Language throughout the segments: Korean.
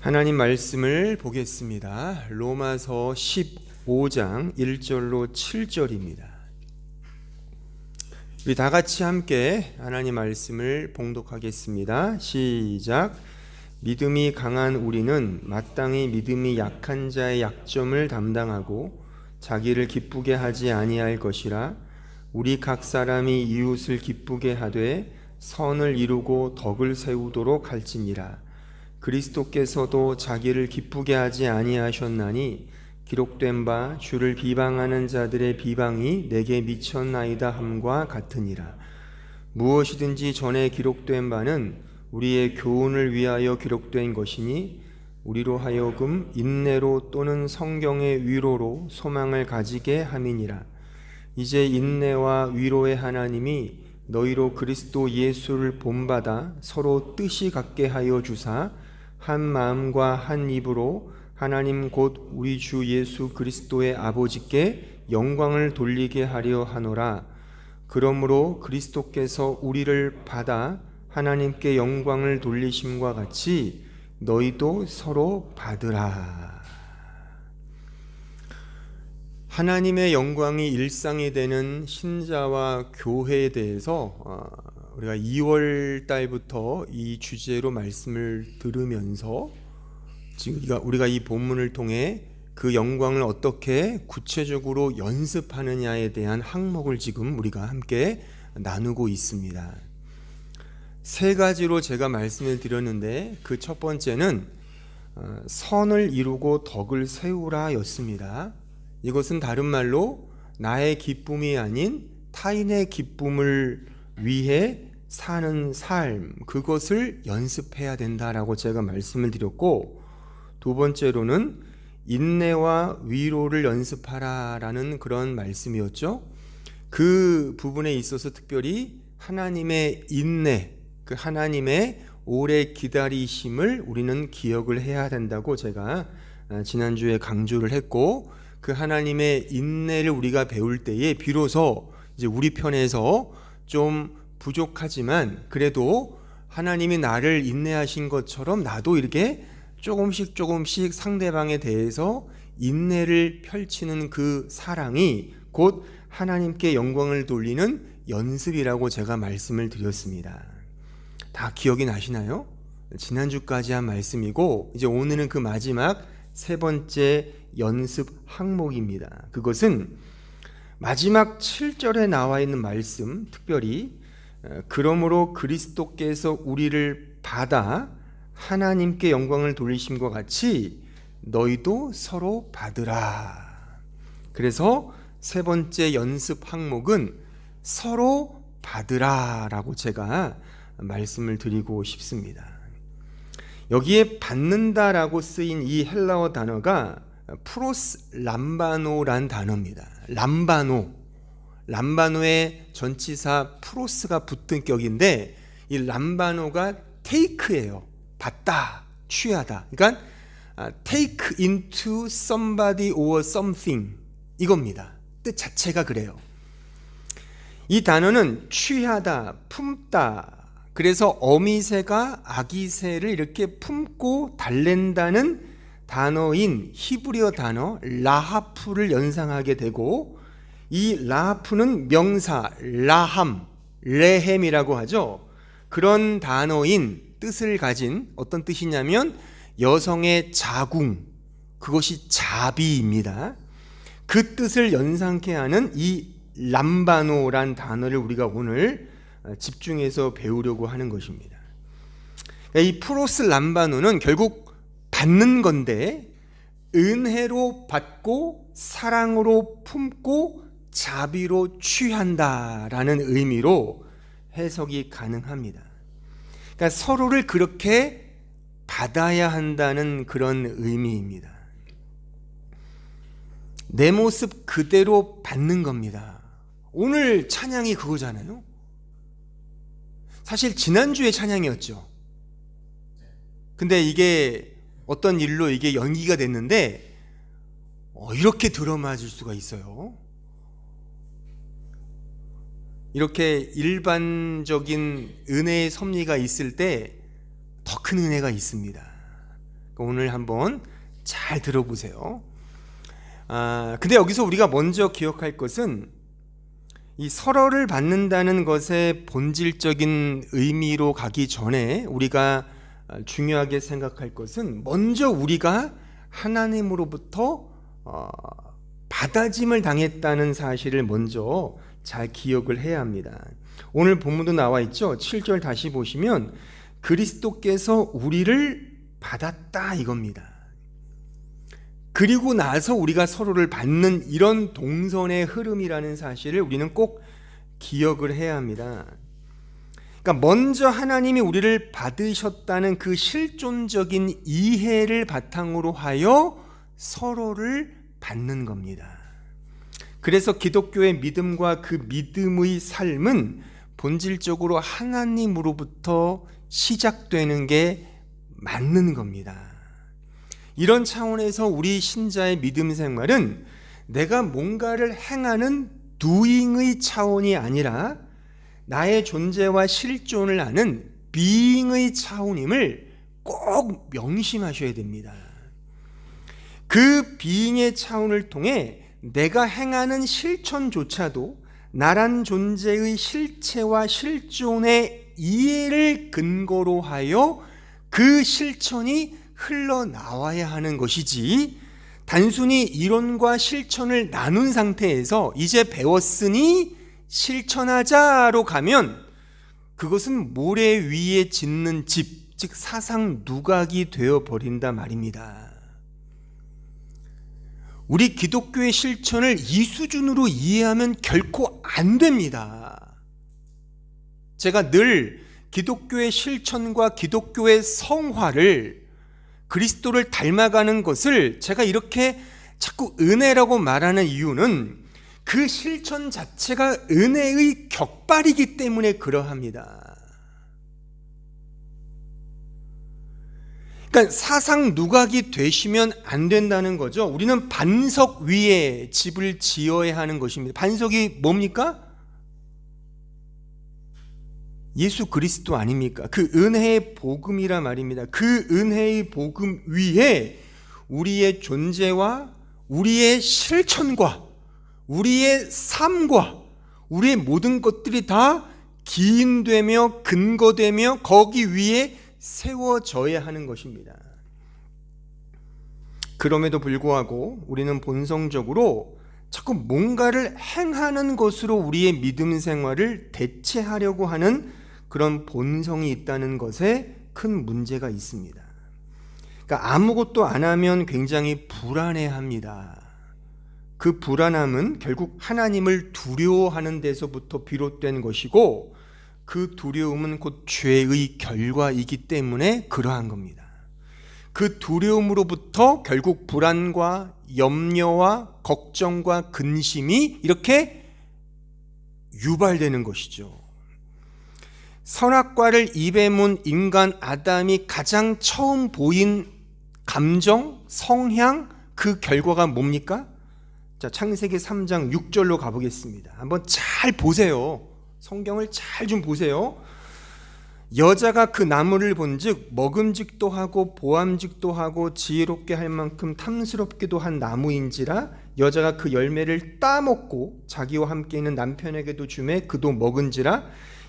하나님 말씀을 보겠습니다. 로마서 15장 1절로 7절입니다. 우리 다 같이 함께 하나님 말씀을 봉독하겠습니다. 시작. 믿음이 강한 우리는 마땅히 믿음이 약한 자의 약점을 담당하고 자기를 기쁘게 하지 아니할 것이라. 우리 각 사람이 이웃을 기쁘게 하되 선을 이루고 덕을 세우도록 할지니라. 그리스도께서도 자기를 기쁘게 하지 아니하셨나니 기록된 바 주를 비방하는 자들의 비방이 내게 미쳤나이다 함과 같으니라. 무엇이든지 전에 기록된 바는 우리의 교훈을 위하여 기록된 것이니 우리로 하여금 인내로 또는 성경의 위로로 소망을 가지게 함이니라. 이제 인내와 위로의 하나님이 너희로 그리스도 예수를 본받아 서로 뜻이 같게 하여 주사 한 마음과 한 입으로 하나님 곧 우리 주 예수 그리스도의 아버지께 영광을 돌리게 하려 하노라. 그러므로 그리스도께서 우리를 받아 하나님께 영광을 돌리심과 같이 너희도 서로 받으라. 하나님의 영광이 일상이 되는 신자와 교회에 대해서 우리가 2월 달부터 이 주제로 말씀을 들으면서 지금 우리가 이 본문을 통해 그 영광을 어떻게 구체적으로 연습하느냐에 대한 항목을 지금 우리가 함께 나누고 있습니다. 세 가지로 제가 말씀을 드렸는데 그 첫 번째는 선을 이루고 덕을 세우라 였습니다. 이것은 다른 말로 나의 기쁨이 아닌 타인의 기쁨을 위해 사는 삶, 그것을 연습해야 된다라고 제가 말씀을 드렸고, 두 번째로는 인내와 위로를 연습하라라는 그런 말씀이었죠. 그 부분에 있어서 특별히 하나님의 인내, 그 하나님의 오래 기다리심을 우리는 기억을 해야 된다고 제가 지난주에 강조를 했고, 그 하나님의 인내를 우리가 배울 때에 비로소 이제 우리 편에서 좀 부족하지만 그래도 하나님이 나를 인내하신 것처럼 나도 이렇게 조금씩 상대방에 대해서 인내를 펼치는 그 사랑이 곧 하나님께 영광을 돌리는 연습이라고 제가 말씀을 드렸습니다. 다 기억이 나시나요? 지난주까지 한 말씀이고 이제 오늘은 그 마지막 세 번째 연습 항목입니다. 그것은 마지막 7절에 나와 있는 말씀, 특별히 그러므로 그리스도께서 우리를 받아 하나님께 영광을 돌리심과 같이 너희도 서로 받으라. 그래서 세 번째 연습 항목은 서로 받으라라고 제가 말씀을 드리고 싶습니다. 여기에 받는다라고 쓰인 이 헬라어 단어가 프로스 람바노란 단어입니다. 람바노의 전치사 프로스가 붙은 격인데 이 람바노가 take예요. 받다, 취하다. 그러니까 take into somebody or something 이겁니다. 뜻 자체가 그래요. 이 단어는 취하다, 품다. 그래서 어미새가 아기새를 이렇게 품고 달랜다는 단어인 히브리어 단어 라하프를 연상하게 되고, 이 라하프는 명사 라함, 레헴이라고 하죠. 그런 단어인 뜻을 가진 어떤 뜻이냐면 여성의 자궁, 그것이 자비입니다. 그 뜻을 연상케 하는 이 람바노란 단어를 우리가 오늘 집중해서 배우려고 하는 것입니다. 이 프로스 람바노는 결국 받는 건데 은혜로 받고 사랑으로 품고 자비로 취한다라는 의미로 해석이 가능합니다. 그러니까 서로를 그렇게 받아야 한다는 그런 의미입니다. 내 모습 그대로 받는 겁니다. 오늘 찬양이 그거잖아요. 사실 지난주에 찬양이었죠. 근데 이게 어떤 일로 이게 연기가 됐는데 이렇게 들어맞을 수가 있어요. 이렇게 일반적인 은혜의 섭리가 있을 때 더 큰 은혜가 있습니다. 오늘 한번 잘 들어보세요. 근데 여기서 우리가 먼저 기억할 것은 이 서로를 받는다는 것의 본질적인 의미로 가기 전에 우리가 중요하게 생각할 것은 먼저 우리가 하나님으로부터 받아짐을 당했다는 사실을 먼저 잘 기억을 해야 합니다. 오늘 본문도 나와 있죠. 7절 다시 보시면 그리스도께서 우리를 받았다 이겁니다. 그리고 나서 우리가 서로를 받는 이런 동선의 흐름이라는 사실을 우리는 꼭 기억을 해야 합니다. 그러니까 먼저 하나님이 우리를 받으셨다는 그 실존적인 이해를 바탕으로 하여 서로를 받는 겁니다. 그래서 기독교의 믿음과 그 믿음의 삶은 본질적으로 하나님으로부터 시작되는 게 맞는 겁니다. 이런 차원에서 우리 신자의 믿음 생활은 내가 뭔가를 행하는 doing의 차원이 아니라 나의 존재와 실존을 아는 being의 차원임을 꼭 명심하셔야 됩니다. 그 being의 차원을 통해 내가 행하는 실천조차도 나란 존재의 실체와 실존의 이해를 근거로 하여 그 실천이 흘러나와야 하는 것이지, 단순히 이론과 실천을 나눈 상태에서 이제 배웠으니 실천하자로 가면 그것은 모래 위에 짓는 집, 즉 사상 누각이 되어버린다 말입니다. 우리 기독교의 실천을 이 수준으로 이해하면 결코 안 됩니다. 제가 늘 기독교의 실천과 기독교의 성화를, 그리스도를 닮아가는 것을 제가 이렇게 자꾸 은혜라고 말하는 이유는 그 실천 자체가 은혜의 격발이기 때문에 그러합니다. 그러니까 사상 누각이 되시면 안 된다는 거죠. 우리는 반석 위에 집을 지어야 하는 것입니다. 반석이 뭡니까? 예수 그리스도 아닙니까? 그 은혜의 복음이라 말입니다. 그 은혜의 복음 위에 우리의 존재와 우리의 실천과 우리의 삶과 우리의 모든 것들이 다 기인되며 근거되며 거기 위에 세워져야 하는 것입니다. 그럼에도 불구하고 우리는 본성적으로 자꾸 뭔가를 행하는 것으로 우리의 믿음 생활을 대체하려고 하는 그런 본성이 있다는 것에 큰 문제가 있습니다. 그러니까 아무것도 안 하면 굉장히 불안해합니다. 그 불안함은 결국 하나님을 두려워하는 데서부터 비롯된 것이고, 그 두려움은 곧 죄의 결과이기 때문에 그러한 겁니다. 그 두려움으로부터 결국 불안과 염려와 걱정과 근심이 이렇게 유발되는 것이죠. 선악과를 입에 문 인간 아담이 가장 처음 보인 감정, 성향, 그 결과가 뭡니까? 자, 창세기 3장 6절로 가보겠습니다. 한번 잘 보세요. 성경을 잘 좀 보세요. 여자가 그 나무를 본즉 먹음직도 하고 보암직도 하고 지혜롭게 할 만큼 탐스럽기도 한 나무인지라 여자가 그 열매를 따먹고 자기와 함께 있는 남편에게도 주매 그도 먹은지라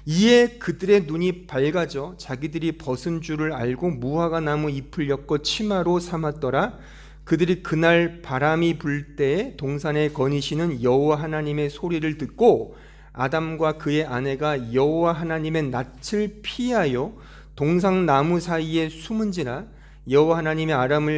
이에 그들의 눈이 밝아져 자기들이 벗은 줄을 알고 무화과 나무 잎을 엮어 치마로 삼았더라. 그들이 그날 바람이 불 때에 동산에 거니시는 여호와 하나님의 소리를 듣고 아담과 그의 아내가 여호와 하나님의 낯을 피하여 동상 나무 사이에 숨은지라 여호와 하나님의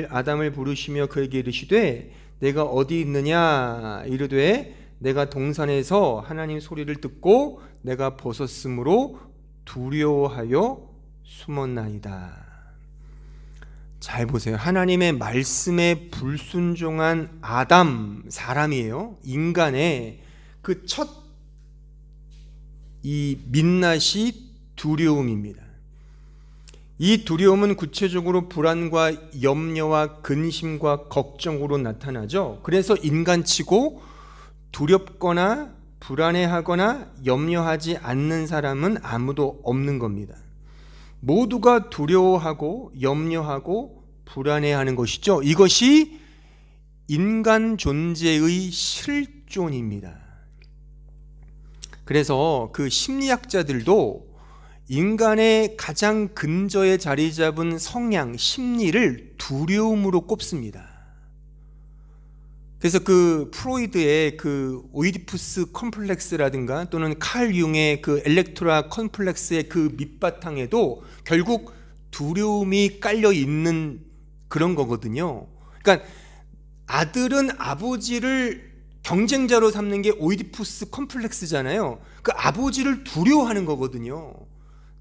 아담을 부르시며 그에게 이르시되 내가 어디 있느냐 이르되 내가 동산에서 하나님 소리를 듣고 내가 벗었으므로 두려워하여 숨었나이다. 잘 보세요. 하나님의 말씀에 불순종한 아담, 사람이에요. 인간의 그 첫 이 민낯이 두려움입니다. 이 두려움은 구체적으로 불안과 염려와 근심과 걱정으로 나타나죠. 그래서 인간치고 두렵거나 불안해하거나 염려하지 않는 사람은 아무도 없는 겁니다. 모두가 두려워하고 염려하고 불안해하는 것이죠. 이것이 인간 존재의 실존입니다. 그래서 그 심리학자들도 인간의 가장 근저에 자리 잡은 성향, 심리를 두려움으로 꼽습니다. 그래서 그 프로이드의 그 오이디푸스 컴플렉스라든가 또는 칼 융의 그 엘렉트라 컴플렉스의 그 밑바탕에도 결국 두려움이 깔려 있는 그런 거거든요. 그러니까 아들은 아버지를 경쟁자로 삼는 게 오이디푸스 컴플렉스잖아요. 그 아버지를 두려워하는 거거든요.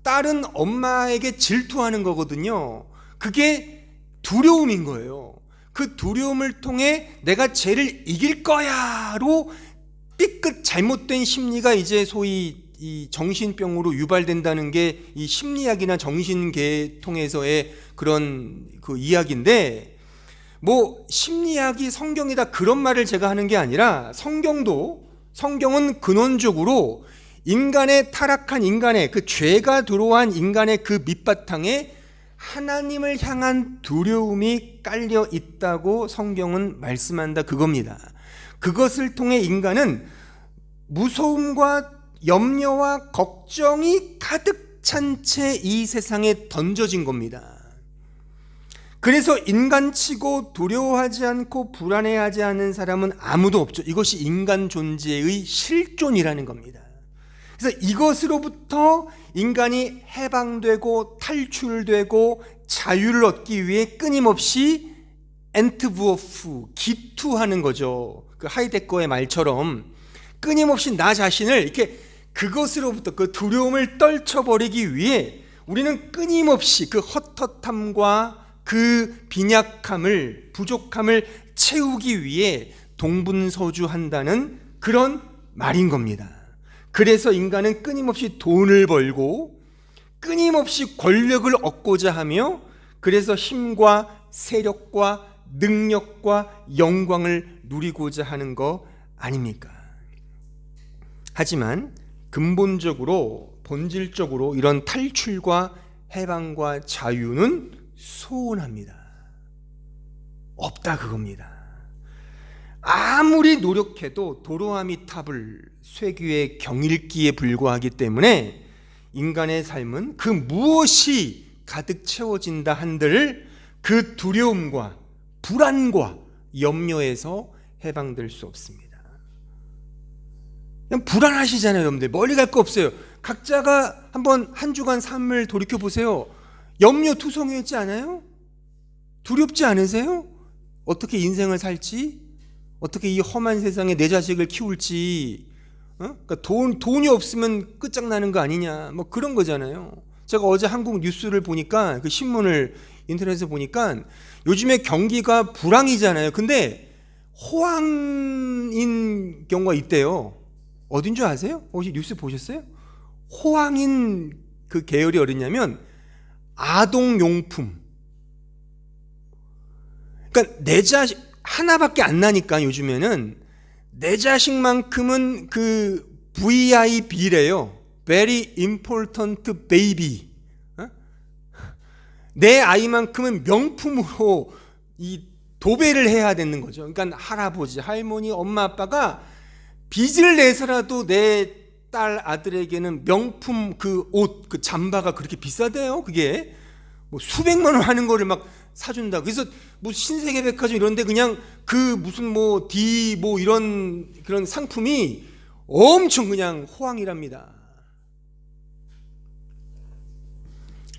딸은 엄마에게 질투하는 거거든요. 그게 두려움인 거예요. 그 두려움을 통해 내가 쟤를 이길 거야로 삐끗 잘못된 심리가 이제 소위 이 정신병으로 유발된다는 게 이 심리학이나 정신계통에서의 그런 그 이야기인데, 뭐 심리학이 성경이다 그런 말을 제가 하는 게 아니라 성경은 근원적으로 인간의 타락한 인간의 그 죄가 들어간 인간의 그 밑바탕에 하나님을 향한 두려움이 깔려 있다고 성경은 말씀한다 그겁니다. 그것을 통해 인간은 무서움과 염려와 걱정이 가득 찬 채 이 세상에 던져진 겁니다. 그래서 인간치고 두려워하지 않고 불안해하지 않은 사람은 아무도 없죠. 이것이 인간 존재의 실존이라는 겁니다. 그래서 이것으로부터 인간이 해방되고 탈출되고 자유를 얻기 위해 끊임없이 엔트부어프, 기투하는 거죠. 그 하이데거의 말처럼 끊임없이 나 자신을 이렇게 그것으로부터 그 두려움을 떨쳐버리기 위해 우리는 끊임없이 그 헛헛함과 그 빈약함을, 부족함을 채우기 위해 동분서주한다는 그런 말인 겁니다. 그래서 인간은 끊임없이 돈을 벌고 끊임없이 권력을 얻고자 하며, 그래서 힘과 세력과 능력과 영광을 누리고자 하는 거 아닙니까? 하지만 근본적으로, 본질적으로 이런 탈출과 해방과 자유는 소원합니다. 없다 그겁니다. 아무리 노력해도 도로아미탑을 쇠귀의 경읽기에 불과하기 때문에 인간의 삶은 그 무엇이 가득 채워진다 한들 그 두려움과 불안과 염려에서 해방될 수 없습니다. 그냥 불안하시잖아요, 여러분들. 멀리 갈 거 없어요. 각자가 한번 한 주간 삶을 돌이켜 보세요. 염려투성이었지 않아요? 두렵지 않으세요? 어떻게 인생을 살지? 어떻게 이 험한 세상에 내 자식을 키울지? 그러니까 돈이 없으면 끝장나는 거 아니냐, 뭐 그런 거잖아요. 제가 어제 한국 뉴스를 보니까, 그 신문을 인터넷에서 보니까 요즘에 경기가 불황이잖아요. 근데 호황인 경우가 있대요. 어딘 줄 아세요? 혹시 뉴스 보셨어요? 호황인 그 계열이 어디냐면 아동용품. 그러니까 내 자식 하나밖에 안 나니까 요즘에는 내 자식만큼은 그 VIB래요. Very important baby. 내 아이만큼은 명품으로 이 도배를 해야 되는 거죠. 그러니까 할아버지, 할머니, 엄마, 아빠가 빚을 내서라도 내 딸, 아들에게는 명품 그 옷, 그 잠바가 그렇게 비싸대요. 그게 뭐 수백만 원 하는 거를 막 사준다. 그래서 뭐 신세계 백화점 이런데 그냥 그 무슨 뭐 D 뭐 이런 그런 상품이 엄청 그냥 호황이랍니다.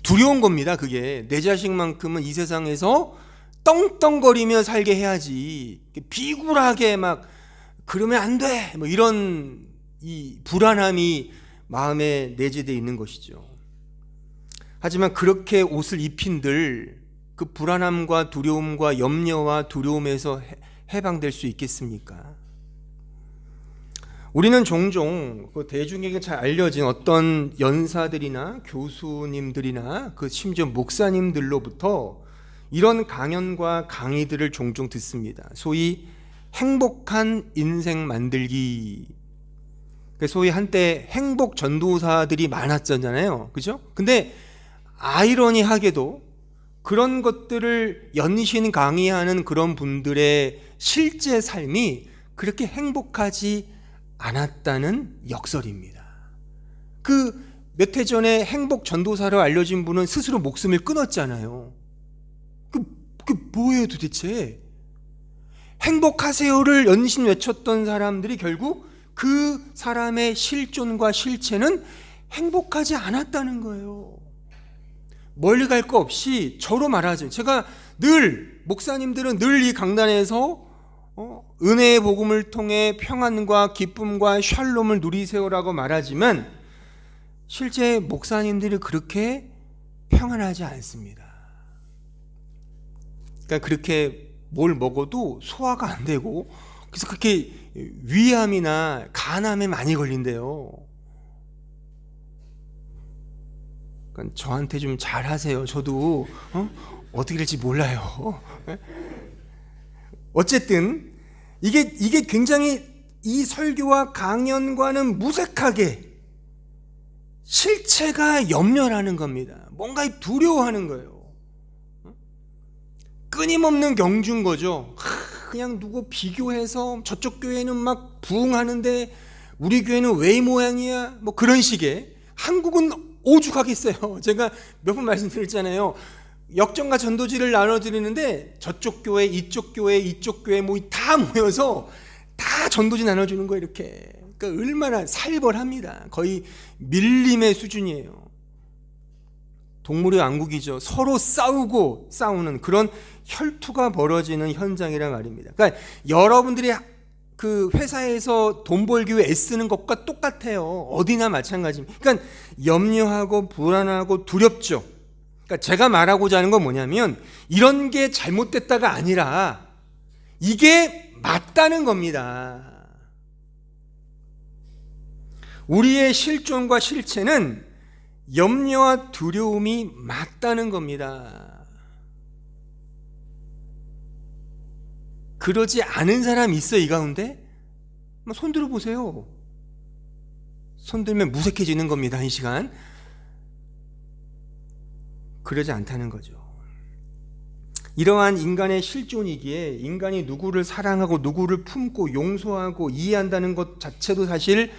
두려운 겁니다. 그게 내 자식만큼은 이 세상에서 떵떵거리며 살게 해야지, 비굴하게 막 그러면 안 돼, 뭐 이런 이 불안함이 마음에 내재되어 있는 것이죠. 하지만 그렇게 옷을 입힌들 그 불안함과 두려움과 염려와 두려움에서 해방될 수 있겠습니까? 우리는 종종 그 대중에게 잘 알려진 어떤 연사들이나 교수님들이나 그 심지어 목사님들로부터 이런 강연과 강의들을 종종 듣습니다. 소위 행복한 인생 만들기. 소위 한때 행복 전도사들이 많았잖아요. 그죠? 근데 아이러니하게도 그런 것들을 연신 강의하는 그런 분들의 실제 삶이 그렇게 행복하지 않았다는 역설입니다. 그 몇 해 전에 행복 전도사로 알려진 분은 스스로 목숨을 끊었잖아요. 그게 뭐예요 도대체? 행복하세요를 연신 외쳤던 사람들이 결국 그 사람의 실존과 실체는 행복하지 않았다는 거예요. 멀리 갈 거 없이 저로 말하죠. 제가 늘, 목사님들은 늘 이 강단에서 은혜의 복음을 통해 평안과 기쁨과 샬롬을 누리세요라고 말하지만 실제 목사님들이 그렇게 평안하지 않습니다. 그러니까 그렇게 뭘 먹어도 소화가 안 되고 그래서 그렇게 위암이나 간암에 많이 걸린대요. 그러니까 저한테 좀 잘하세요. 저도 어떻게 될지 몰라요. 어쨌든 이게 굉장히 이 설교와 강연과는 무색하게 실체가 염려하는 겁니다. 뭔가 두려워하는 거예요. 끊임없는 경주인 거죠. 그냥 누구 비교해서 저쪽 교회는 막 부흥하는데 우리 교회는 왜 이 모양이야? 뭐 그런 식의. 한국은 오죽하겠어요. 제가 몇 번 말씀드렸잖아요. 역정과 전도지를 나눠드리는데 저쪽 교회, 이쪽 교회 뭐 다 모여서 다 전도지 나눠주는 거예요. 이렇게. 그러니까 얼마나 살벌합니다. 거의 밀림의 수준이에요. 동물의 왕국이죠. 서로 싸우는 그런 혈투가 벌어지는 현장이란 말입니다. 그러니까 여러분들이 그 회사에서 돈 벌기 위해 애쓰는 것과 똑같아요. 어디나 마찬가지입니다. 그러니까 염려하고 불안하고 두렵죠. 그러니까 제가 말하고자 하는 건 뭐냐면 이런 게 잘못됐다가 아니라 이게 맞다는 겁니다. 우리의 실존과 실체는 염려와 두려움이 맞다는 겁니다. 그러지 않은 사람이 있어요, 이 가운데? 손 들어보세요. 손 들면 무색해지는 겁니다, 이 시간. 그러지 않다는 거죠. 이러한 인간의 실존이기에 인간이 누구를 사랑하고 누구를 품고 용서하고 이해한다는 것 자체도 사실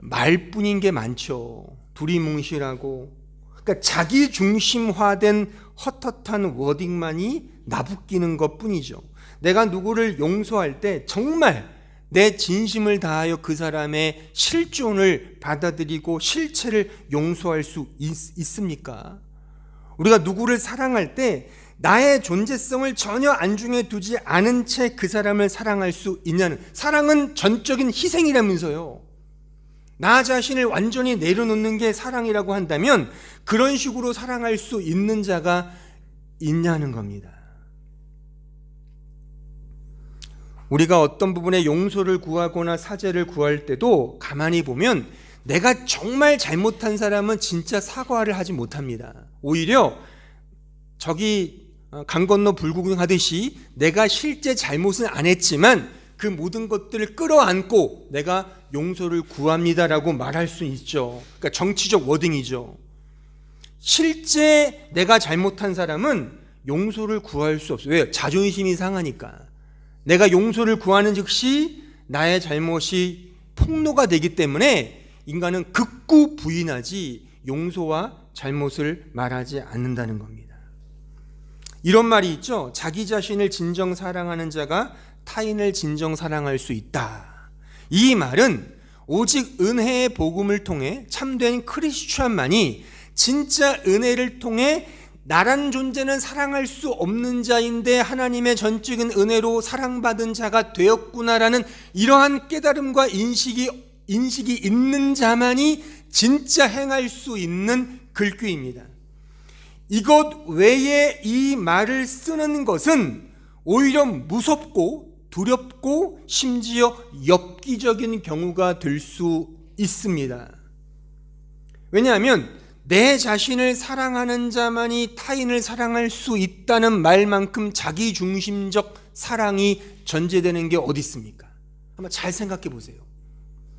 말뿐인 게 많죠. 두리뭉실하고. 그러니까 자기 중심화된 헛헛한 워딩만이 나부끼는 것뿐이죠. 내가 누구를 용서할 때 정말 내 진심을 다하여 그 사람의 실존을 받아들이고 실체를 용서할 수 있습니까? 우리가 누구를 사랑할 때 나의 존재성을 전혀 안중에 두지 않은 채 그 사람을 사랑할 수 있냐는, 사랑은 전적인 희생이라면서요. 나 자신을 완전히 내려놓는 게 사랑이라고 한다면 그런 식으로 사랑할 수 있는 자가 있냐는 겁니다. 우리가 어떤 부분에 용서를 구하거나 사죄를 구할 때도 가만히 보면 내가 정말 잘못한 사람은 진짜 사과를 하지 못합니다. 오히려 저기 강 건너 불구경하듯이 내가 실제 잘못은 안 했지만 그 모든 것들을 끌어안고 내가 용서를 구합니다라고 말할 수 있죠. 그러니까 정치적 워딩이죠. 실제 내가 잘못한 사람은 용서를 구할 수 없어요. 왜요? 자존심이 상하니까. 내가 용서를 구하는 즉시 나의 잘못이 폭로가 되기 때문에 인간은 극구 부인하지 용서와 잘못을 말하지 않는다는 겁니다. 이런 말이 있죠. 자기 자신을 진정 사랑하는 자가 타인을 진정 사랑할 수 있다. 이 말은 오직 은혜의 복음을 통해 참된 크리스찬만이 진짜 은혜를 통해 나란 존재는 사랑할 수 없는 자인데 하나님의 전적인 은혜로 사랑받은 자가 되었구나라는 이러한 깨달음과 인식이 있는 자만이 진짜 행할 수 있는 글귀입니다. 이것 외에 이 말을 쓰는 것은 오히려 무섭고 두렵고 심지어 엽기적인 경우가 될 수 있습니다. 왜냐하면 내 자신을 사랑하는 자만이 타인을 사랑할 수 있다는 말만큼 자기중심적 사랑이 전제되는 게 어디 있습니까? 한번 잘 생각해 보세요.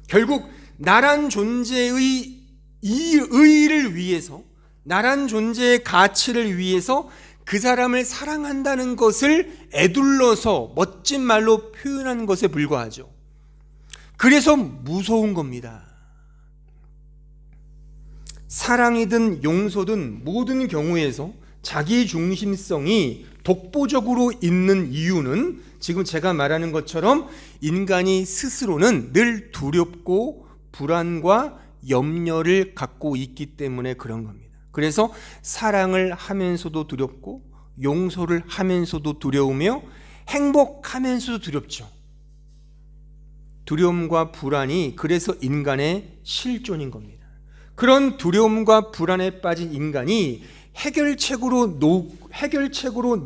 결국 나란 존재의 이 의의를 위해서, 나란 존재의 가치를 위해서 그 사람을 사랑한다는 것을 에둘러서 멋진 말로 표현하는 것에 불과하죠. 그래서 무서운 겁니다. 사랑이든 용서든 모든 경우에서 자기 중심성이 독보적으로 있는 이유는 지금 제가 말하는 것처럼 인간이 스스로는 늘 두렵고 불안과 염려를 갖고 있기 때문에 그런 겁니다. 그래서 사랑을 하면서도 두렵고 용서를 하면서도 두려우며 행복하면서도 두렵죠. 두려움과 불안이 그래서 인간의 실존인 겁니다. 그런 두려움과 불안에 빠진 인간이 해결책으로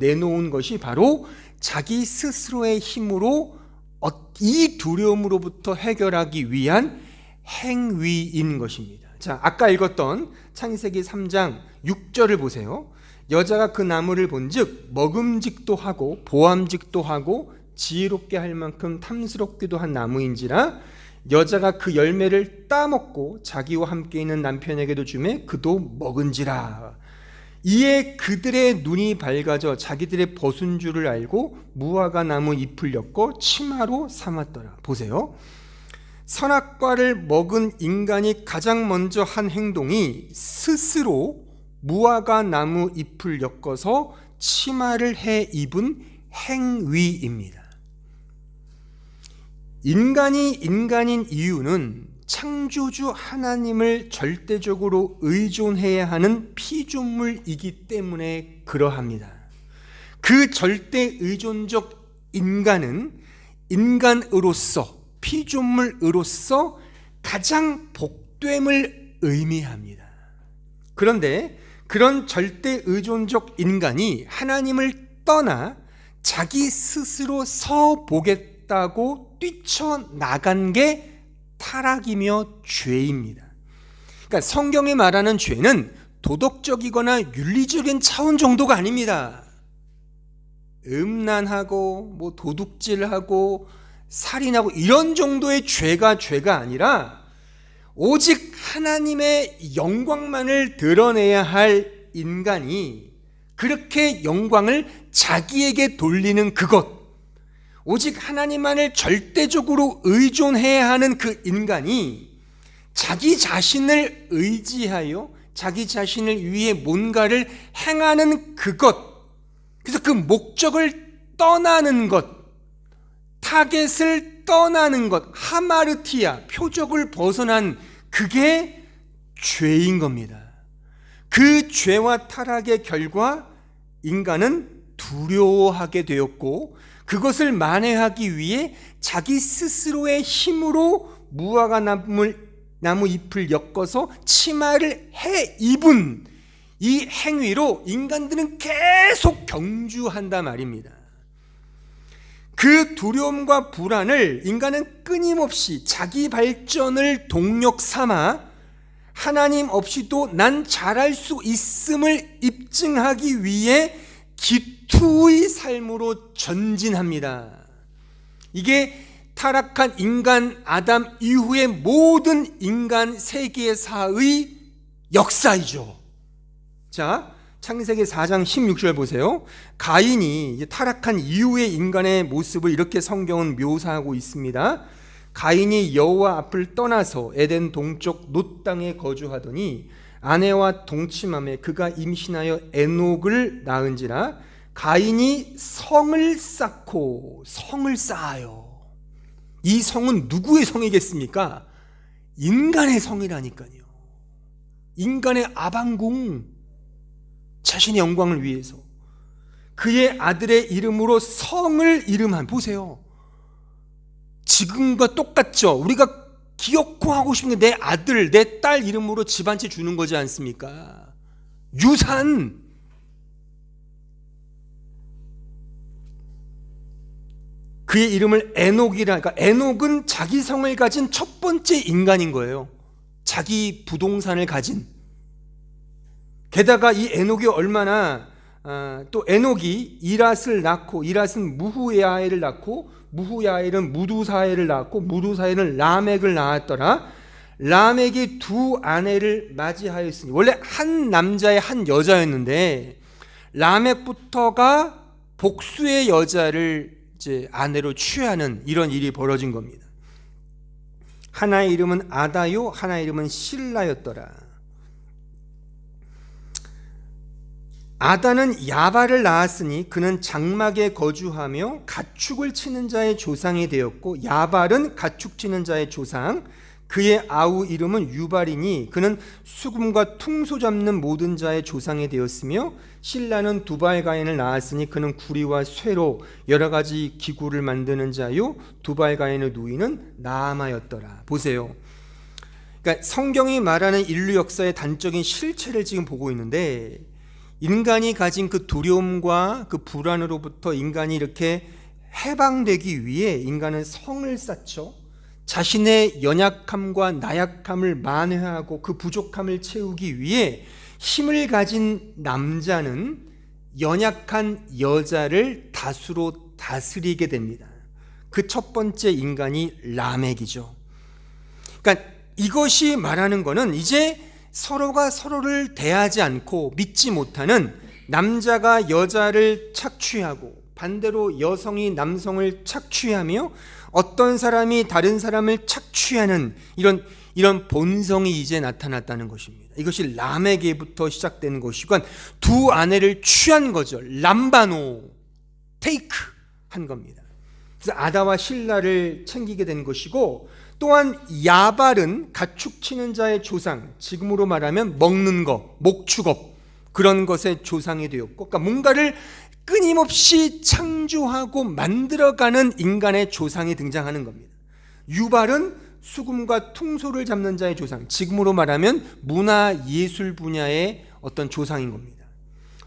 내놓은 것이 바로 자기 스스로의 힘으로 이 두려움으로부터 해결하기 위한 행위인 것입니다. 자, 아까 읽었던 창세기 3장 6절을 보세요. 여자가 그 나무를 본즉 먹음직도 하고 보암직도 하고 지혜롭게 할 만큼 탐스럽기도 한 나무인지라 여자가 그 열매를 따먹고 자기와 함께 있는 남편에게도 주매 그도 먹은지라. 이에 그들의 눈이 밝아져 자기들의 벗은 줄을 알고 무화과 나무 잎을 엮어 치마로 삼았더라. 보세요. 선악과를 먹은 인간이 가장 먼저 한 행동이 스스로 무화과 나무 잎을 엮어서 치마를 해 입은 행위입니다. 인간이 인간인 이유는 창조주 하나님을 절대적으로 의존해야 하는 피조물이기 때문에 그러합니다. 그 절대 의존적 인간은 인간으로서, 피조물으로서 가장 복됨을 의미합니다. 그런데 그런 절대 의존적 인간이 하나님을 떠나 자기 스스로 서 보겠다고 뛰쳐나간 게 타락이며 죄입니다. 그러니까 성경이 말하는 죄는 도덕적이거나 윤리적인 차원 정도가 아닙니다. 음란하고 도둑질하고 살인하고 이런 정도의 죄가 아니라 오직 하나님의 영광만을 드러내야 할 인간이 그렇게 영광을 자기에게 돌리는 그것, 오직 하나님만을 절대적으로 의존해야 하는 그 인간이 자기 자신을 의지하여 자기 자신을 위해 뭔가를 행하는 그것, 그래서 그 목적을 떠나는 것, 타겟을 떠나는 것, 하마르티아, 표적을 벗어난 그게 죄인 겁니다. 그 죄와 타락의 결과 인간은 두려워하게 되었고 그것을 만회하기 위해 자기 스스로의 힘으로 무화과 나무 잎을 엮어서 치마를 해 입은 이 행위로 인간들은 계속 경주한단 말입니다. 그 두려움과 불안을 인간은 끊임없이 자기 발전을 동력 삼아 하나님 없이도 난 잘할 수 있음을 입증하기 위해 기투의 삶으로 전진합니다. 이게 타락한 인간 아담 이후의 모든 인간 세계사의 역사이죠. 자, 창세기 4장 16절 보세요. 가인이 타락한 이후의 인간의 모습을 이렇게 성경은 묘사하고 있습니다. 가인이 여호와 앞을 떠나서 에덴 동쪽 놋 땅에 거주하더니 아내와 동침하며 그가 임신하여 에녹을 낳은지라. 가인이 성을 쌓고 성을 쌓아요. 이 성은 누구의 성이겠습니까? 인간의 성이라니까요. 인간의 아방궁, 자신의 영광을 위해서 그의 아들의 이름으로 성을 이름한, 보세요. 지금과 똑같죠. 우리가 기억고 하고 싶은 게 내 아들, 내 딸 이름으로 집 한 채 주는 거지 않습니까? 유산. 그의 이름을 에녹이라, 그러니까 에녹은 자기 성을 가진 첫 번째 인간인 거예요. 자기 부동산을 가진. 게다가 이 에녹이 얼마나 또 에녹이 이랏을 낳고 이랏은 무후야엘을 낳고 무후야엘은 무두사엘을 낳고 무두사엘은 라멕을 낳았더라. 라멕이 두 아내를 맞이하였으니, 원래 한 남자의 한 여자였는데 라멕부터가 복수의 여자를 이제 아내로 취하는 이런 일이 벌어진 겁니다. 하나의 이름은 아다요, 하나의 이름은 실라였더라. 아다는 야발을 낳았으니 그는 장막에 거주하며 가축을 치는 자의 조상이 되었고, 야발은 가축 치는 자의 조상, 그의 아우 이름은 유발이니 그는 수금과 퉁소 잡는 모든 자의 조상이 되었으며, 실라는 두발가인을 낳았으니 그는 구리와 쇠로 여러 가지 기구를 만드는 자요, 두발가인의 누이는 나아마였더라. 보세요. 그러니까 성경이 말하는 인류 역사의 단적인 실체를 지금 보고 있는데, 인간이 가진 그 두려움과 그 불안으로부터 인간이 이렇게 해방되기 위해 인간은 성을 쌓죠. 자신의 연약함과 나약함을 만회하고 그 부족함을 채우기 위해 힘을 가진 남자는 연약한 여자를 다수로 다스리게 됩니다. 그 첫 번째 인간이 라멕이죠. 그러니까 이것이 말하는 것은 이제 서로가 서로를 대하지 않고 믿지 못하는, 남자가 여자를 착취하고 반대로 여성이 남성을 착취하며 어떤 사람이 다른 사람을 착취하는 이런 본성이 이제 나타났다는 것입니다. 이것이 라멕에부터 시작되는 것이고, 두 아내를 취한 거죠. 람바노, 테이크 한 겁니다. 그래서 아다와 실라를 챙기게 된 것이고, 또한 야발은 가축 치는 자의 조상, 지금으로 말하면 먹는 것, 목축업, 그런 것의 조상이 되었고, 그러니까 뭔가를 끊임없이 창조하고 만들어가는 인간의 조상이 등장하는 겁니다. 유발은 수금과 퉁소를 잡는 자의 조상, 지금으로 말하면 문화예술 분야의 어떤 조상인 겁니다.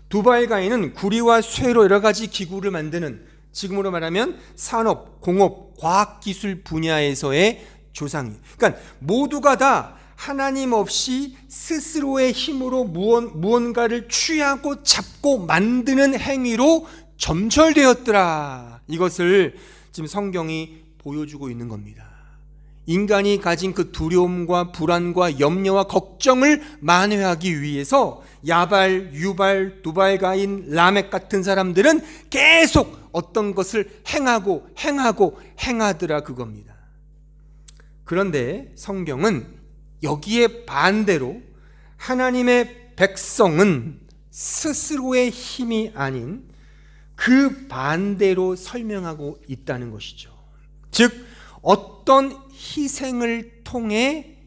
두발가인은 구리와 쇠로 여러 가지 기구를 만드는, 지금으로 말하면 산업, 공업, 과학기술 분야에서의 조상이. 그러니까 모두가 다 하나님 없이 스스로의 힘으로 무언가를 취하고 잡고 만드는 행위로 점철되었더라. 이것을 지금 성경이 보여주고 있는 겁니다. 인간이 가진 그 두려움과 불안과 염려와 걱정을 만회하기 위해서 야발, 유발, 두발가인, 라멕 같은 사람들은 계속 어떤 것을 행하더라, 그겁니다. 그런데 성경은 여기에 반대로 하나님의 백성은 스스로의 힘이 아닌 그 반대로 설명하고 있다는 것이죠. 즉 어떤 희생을 통해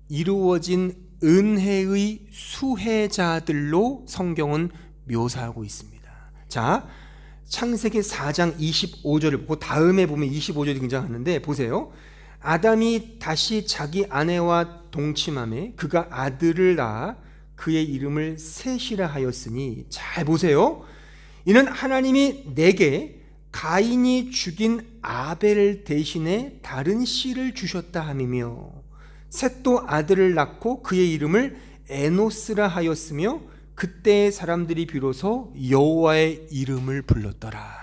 이루어진 은혜의 수혜자들로 성경은 묘사하고 있습니다. 자, 창세기 4장 25절을 보고 다음에 보면 25절이 등장하는데 보세요. 아담이 다시 자기 아내와 동침하매 그가 아들을 낳아 그의 이름을 셋이라 하였으니, 잘 보세요. 이는 하나님이 내게 가인이 죽인 아벨을 대신해 다른 씨를 주셨다 함이며, 셋도 아들을 낳고 그의 이름을 에노스라 하였으며 그때의 사람들이 비로소 여호와의 이름을 불렀더라.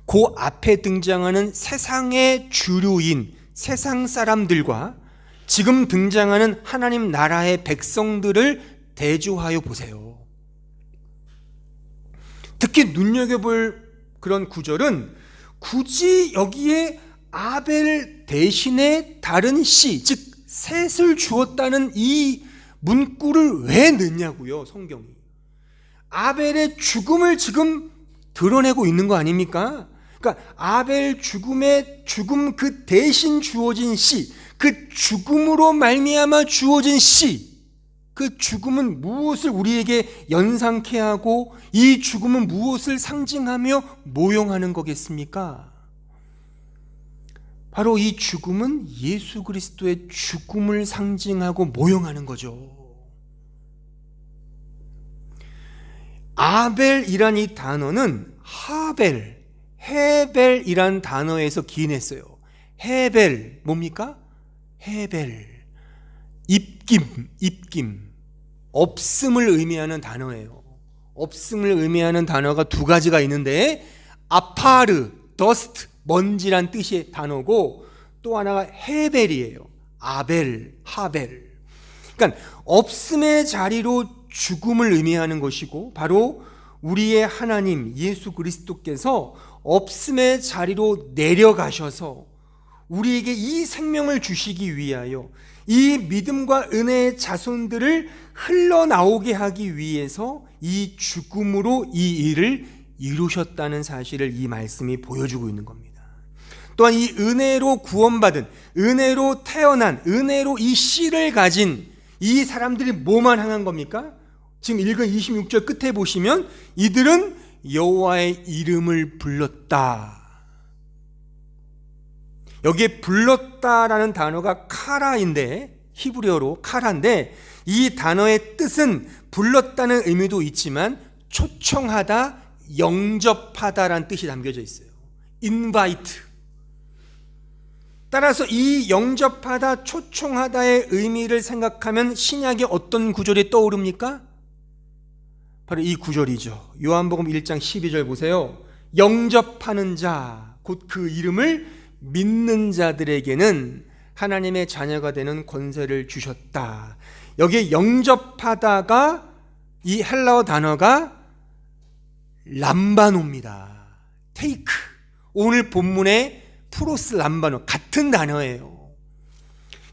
그 앞에 등장하는 세상의 주류인 세상 사람들과 지금 등장하는 하나님 나라의 백성들을 대조하여 보세요. 특히 눈여겨볼 그런 구절은 굳이 여기에 아벨 대신에 다른 씨, 즉 셋을 주었다는 이 문구를 왜 넣냐고요, 성경이. 아벨의 죽음을 지금 드러내고 있는 거 아닙니까? 그러니까 아벨 죽음 그 대신 주어진 씨, 그 죽음으로 말미암아 주어진 씨, 그 죽음은 무엇을 우리에게 연상케 하고 이 죽음은 무엇을 상징하며 모형하는 거겠습니까? 바로 이 죽음은 예수 그리스도의 죽음을 상징하고 모형하는 거죠. 아벨이란 이 단어는 하벨, 헤벨이란 단어에서 기인했어요. 헤벨 뭡니까? 헤벨, 입김, 없음을 의미하는 단어예요. 없음을 의미하는 단어가 두 가지가 있는데, 아파르, 더스트, 먼지란 뜻의 단어고, 또 하나가 헤벨이에요. 아벨, 하벨. 그러니까 없음의 자리로 죽음을 의미하는 것이고 바로 우리의 하나님 예수 그리스도께서 없음의 자리로 내려가셔서 우리에게 이 생명을 주시기 위하여 이 믿음과 은혜의 자손들을 흘러나오게 하기 위해서 이 죽음으로 이 일을 이루셨다는 사실을 이 말씀이 보여주고 있는 겁니다. 또한 이 은혜로 구원받은, 은혜로 태어난, 은혜로 이 씨를 가진 이 사람들이 뭐만 향한 겁니까? 지금 읽은 26절 끝에 보시면 이들은 여호와의 이름을 불렀다. 여기에 불렀다라는 단어가 카라인데, 히브리어로 카라인데, 이 단어의 뜻은 불렀다는 의미도 있지만 초청하다, 영접하다라는 뜻이 담겨져 있어요. invite. 따라서 이 영접하다, 초청하다의 의미를 생각하면 신약의 어떤 구절이 떠오릅니까? 바로 이 구절이죠. 요한복음 1장 12절 보세요. 영접하는 자, 곧 그 이름을 믿는 자들에게는 하나님의 자녀가 되는 권세를 주셨다. 여기에 영접하다가 이 헬라어 단어가 람바노입니다. take. 오늘 본문의 프로스 람바노 같은 단어예요.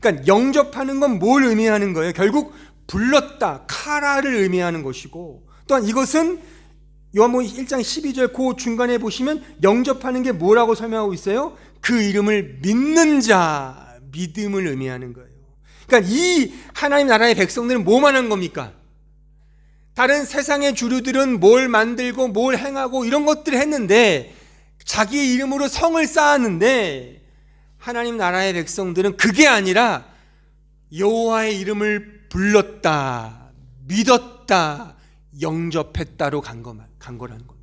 그러니까 영접하는 건 뭘 의미하는 거예요? 결국 불렀다, 카라를 의미하는 것이고, 또한 이것은 요한복음 1장 12절 그 중간에 보시면 영접하는 게 뭐라고 설명하고 있어요? 그 이름을 믿는 자, 믿음을 의미하는 거예요. 그러니까 이 하나님 나라의 백성들은 뭐만 한 겁니까? 다른 세상의 주류들은 뭘 만들고 뭘 행하고 이런 것들을 했는데 자기의 이름으로 성을 쌓았는데 하나님 나라의 백성들은 그게 아니라 여호와의 이름을 불렀다, 믿었다, 영접했다로 간 거라는 겁니다.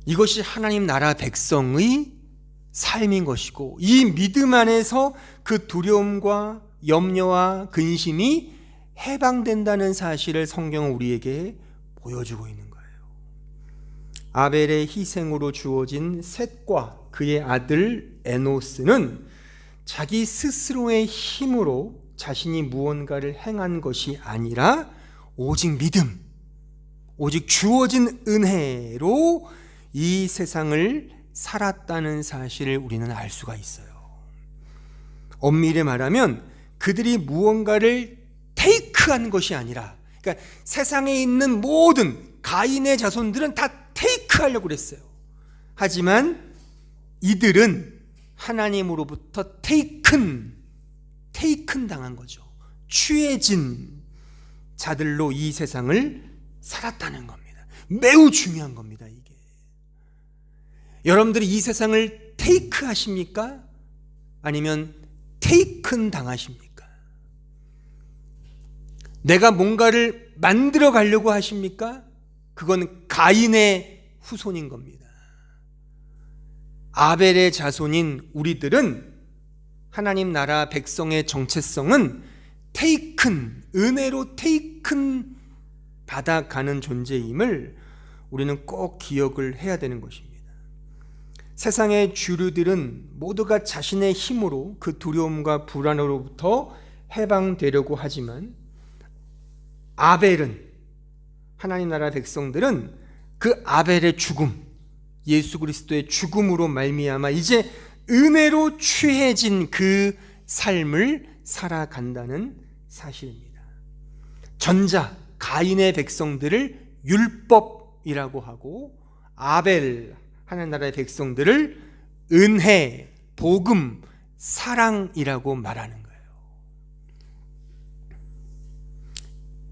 이것이 하나님 나라 백성의 삶인 것이고 이 믿음 안에서 그 두려움과 염려와 근심이 해방된다는 사실을 성경은 우리에게 보여주고 있는 거예요. 아벨의 희생으로 주어진 셋과 그의 아들 에노스는 자기 스스로의 힘으로 자신이 무언가를 행한 것이 아니라 오직 믿음, 오직 주어진 은혜로 이 세상을 살았다는 사실을 우리는 알 수가 있어요. 엄밀히 말하면 그들이 무언가를 테이크한 것이 아니라, 그러니까 세상에 있는 모든 가인의 자손들은 다 테이크하려고 그랬어요. 하지만 이들은 하나님으로부터 테이큰 당한 거죠. 취해진 자들로 이 세상을 살았다는 겁니다. 매우 중요한 겁니다, 이게. 여러분들이 이 세상을 테이크 하십니까? 아니면 테이큰 당하십니까? 내가 뭔가를 만들어 가려고 하십니까? 그건 가인의 후손인 겁니다. 아벨의 자손인 우리들은 하나님 나라 백성의 정체성은 테이큰, 은혜로 테이큰 받아가는 존재임을 우리는 꼭 기억을 해야 되는 것입니다. 세상의 주류들은 모두가 자신의 힘으로 그 두려움과 불안으로부터 해방되려고 하지만 아벨은, 하나님 나라 백성들은 그 아벨의 죽음, 예수 그리스도의 죽음으로 말미암아 이제 은혜로 취해진 그 삶을 살아간다는 사실입니다. 전자, 가인의 백성들을 율법이라고 하고 아벨, 하나님 나라의 백성들을 은혜, 복음, 사랑이라고 말하는 거예요.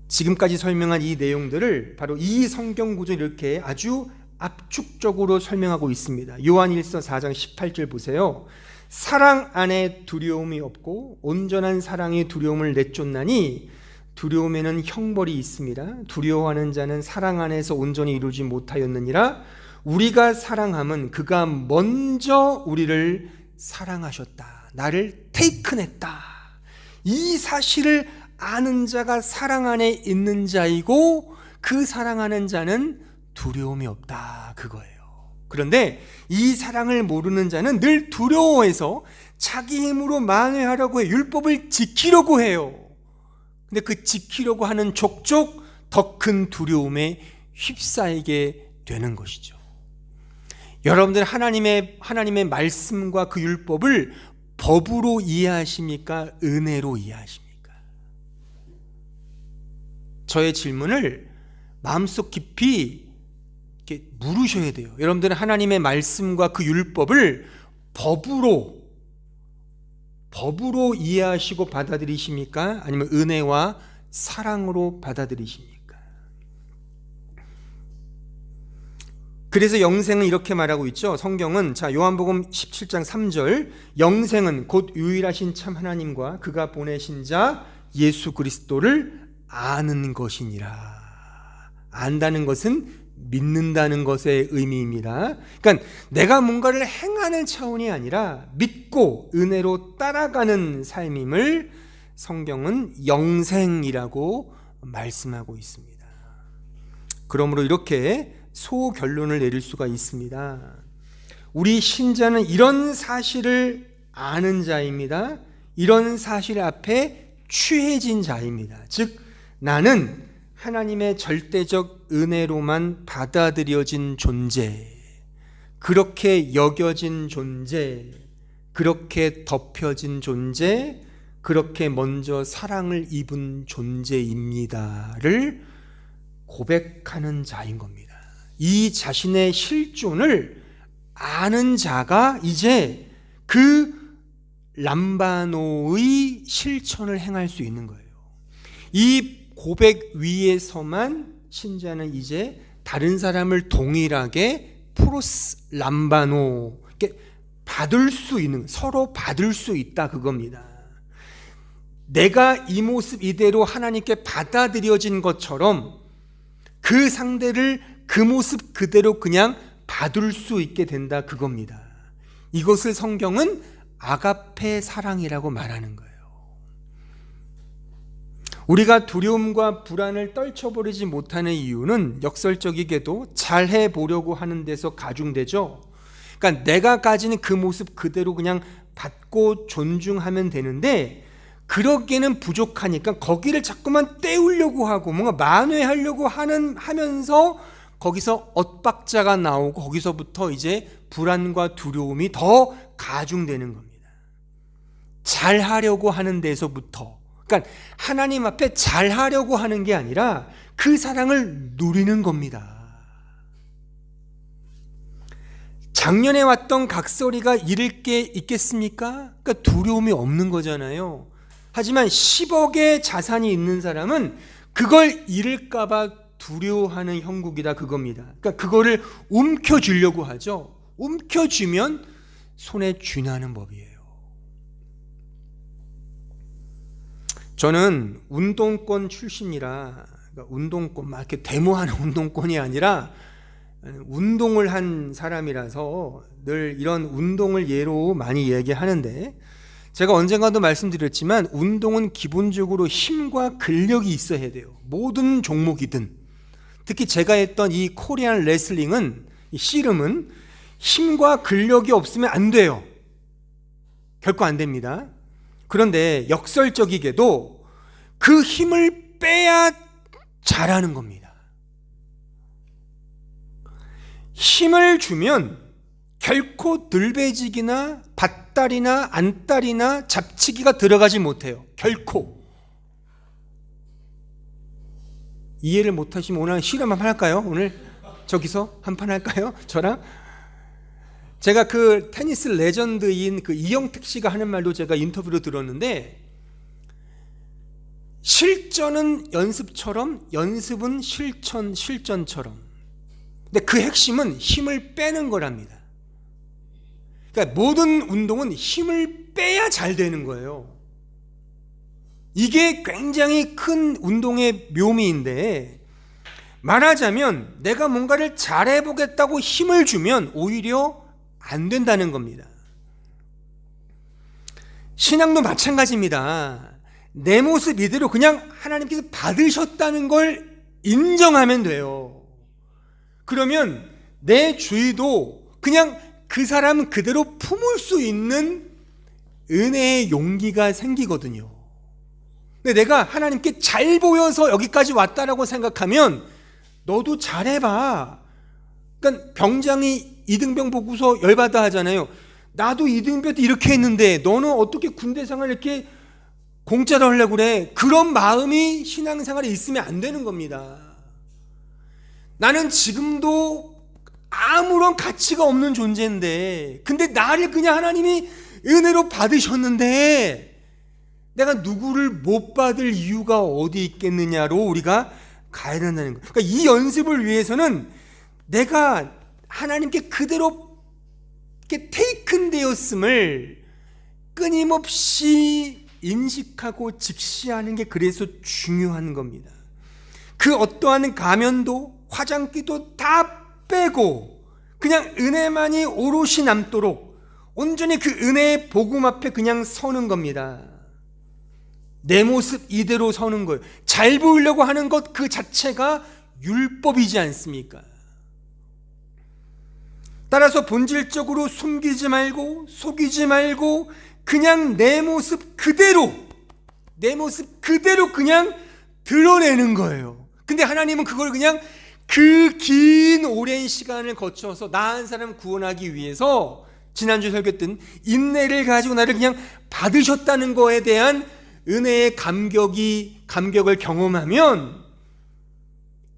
지금까지 설명한 이 내용들을 바로 이 성경 구절이 이렇게 아주 압축적으로 설명하고 있습니다. 요한일서 4장 18절 보세요. 사랑 안에 두려움이 없고 온전한 사랑이 두려움을 내쫓나니 두려움에는 형벌이 있습니다. 두려워하는 자는 사랑 안에서 온전히 이루지 못하였느니라. 우리가 사랑함은 그가 먼저 우리를 사랑하셨다. 나를 테이큰했다. 이 사실을 아는 자가 사랑 안에 있는 자이고 그 사랑하는 자는 두려움이 없다, 그거예요. 그런데 이 사랑을 모르는 자는 늘 두려워해서 자기 힘으로 만회하려고 해, 율법을 지키려고 해요. 근데 그 지키려고 하는 족족 더 큰 두려움에 휩싸이게 되는 것이죠. 여러분들 하나님의 말씀과 그 율법을 법으로 이해하십니까? 은혜로 이해하십니까? 저의 질문을 마음속 깊이 이렇게 물으셔야 돼요. 여러분들은 하나님의 말씀과 그 율법을 법으로 이해하시고 받아들이십니까? 아니면 은혜와 사랑으로 받아들이십니까? 그래서 영생은 이렇게 말하고 있죠. 성경은 요한복음 17장 3절, 영생은 곧 유일하신 참 하나님과 그가 보내신 자 예수 그리스도를 아는 것이니라. 안다는 것은 믿는다는 것의 의미입니다. 그러니까 내가 뭔가를 행하는 차원이 아니라 믿고 은혜로 따라가는 삶임을 성경은 영생이라고 말씀하고 있습니다. 그러므로 이렇게 소결론을 내릴 수가 있습니다. 우리 신자는 이런 사실을 아는 자입니다. 이런 사실 앞에 취해진 자입니다. 즉 나는 하나님의 절대적 은혜로만 받아들여진 존재, 그렇게 여겨진 존재, 그렇게 덮여진 존재, 그렇게 먼저 사랑을 입은 존재입니다를 고백하는 자인 겁니다. 이 자신의 실존을 아는 자가 이제 그 람바노의 실천을 행할 수 있는 거예요. 이 고백 위에서만 신자는 이제 다른 사람을 동일하게 프로스 람바노 받을 수 있는, 서로 받을 수 있다 그겁니다. 내가 이 모습 이대로 하나님께 받아들여진 것처럼 그 상대를 그 모습 그대로 그냥 받을 수 있게 된다 그겁니다. 이것을 성경은 아가페 사랑이라고 말하는 거예요. 우리가 두려움과 불안을 떨쳐버리지 못하는 이유는 역설적이게도 잘해 보려고 하는 데서 가중되죠. 그러니까 내가 가지는 그 모습 그대로 그냥 받고 존중하면 되는데 그러기에는 부족하니까 거기를 자꾸만 때우려고 하고 뭔가 만회하려고 하면서 거기서 엇박자가 나오고 거기서부터 이제 불안과 두려움이 더 가중되는 겁니다. 잘하려고 하는 데서부터, 그러니까 하나님 앞에 잘하려고 하는 게 아니라 그 사랑을 누리는 겁니다. 작년에 왔던 각설이가 잃을 게 있겠습니까? 그러니까 두려움이 없는 거잖아요. 하지만 10억의 자산이 있는 사람은 그걸 잃을까 봐 두려워하는 형국이다 그겁니다. 그러니까 그거를 움켜쥐려고 하죠. 움켜쥐면 손에 쥐나는 법이에요. 저는 운동권 출신이라, 그러니까 운동권 막 이렇게 데모하는 운동권이 아니라 운동을 한 사람이라서 늘 이런 운동을 예로 많이 얘기하는데, 제가 언젠가도 말씀드렸지만 운동은 기본적으로 힘과 근력이 있어야 돼요. 모든 종목이든. 특히 제가 했던 이 코리안 레슬링은, 이 씨름은 힘과 근력이 없으면 안 돼요. 결코 안 됩니다. 그런데 역설적이게도 그 힘을 빼야 잘하는 겁니다. 힘을 주면 결코 늘배지기나 밭다리나 안다리나 잡치기가 들어가지 못해요. 결코. 이해를 못하시면 오늘 실험 한번 할까요? 오늘 저기서 한판 할까요? 저랑? 제가 그 테니스 레전드인 그 이영택 씨가 하는 말도 제가 인터뷰로 들었는데, 실전은 연습처럼, 연습은 실전처럼. 근데 그 핵심은 힘을 빼는 거랍니다. 그러니까 모든 운동은 힘을 빼야 잘 되는 거예요. 이게 굉장히 큰 운동의 묘미인데, 말하자면 내가 뭔가를 잘해보겠다고 힘을 주면 오히려 안 된다는 겁니다. 신앙도 마찬가지입니다. 내 모습 이대로 그냥 하나님께서 받으셨다는 걸 인정하면 돼요. 그러면 내 주위도 그냥 그 사람 그대로 품을 수 있는 은혜의 용기가 생기거든요. 근데 내가 하나님께 잘 보여서 여기까지 왔다라고 생각하면 너도 잘해봐. 그러니까 병장이 이등병 보고서 열받아 하잖아요. 나도 이등병 때 이렇게 했는데 너는 어떻게 군대 생활 이렇게 공짜로 하려고 그래? 그런 마음이 신앙생활에 있으면 안 되는 겁니다. 나는 지금도 아무런 가치가 없는 존재인데, 근데 나를 그냥 하나님이 은혜로 받으셨는데 내가 누구를 못 받을 이유가 어디 있겠느냐로 우리가 가야 된다는 거예요. 그러니까 이 연습을 위해서는 내가 하나님께 그대로 이렇게 테이큰 되었음을 끊임없이 인식하고 직시하는 게 그래서 중요한 겁니다. 그 어떠한 가면도 화장기도 다 빼고 그냥 은혜만이 오롯이 남도록 온전히 그 은혜의 복음 앞에 그냥 서는 겁니다. 내 모습 이대로 서는 거예요. 잘 보이려고 하는 것 그 자체가 율법이지 않습니까? 따라서 본질적으로 숨기지 말고 속이지 말고 그냥 내 모습 그대로 그냥 드러내는 거예요. 근데 하나님은 그걸 그냥 그 긴 오랜 시간을 거쳐서 나 한 사람 구원하기 위해서 지난주 설교했던 인내를 가지고 나를 그냥 받으셨다는 거에 대한 은혜의 감격을 경험하면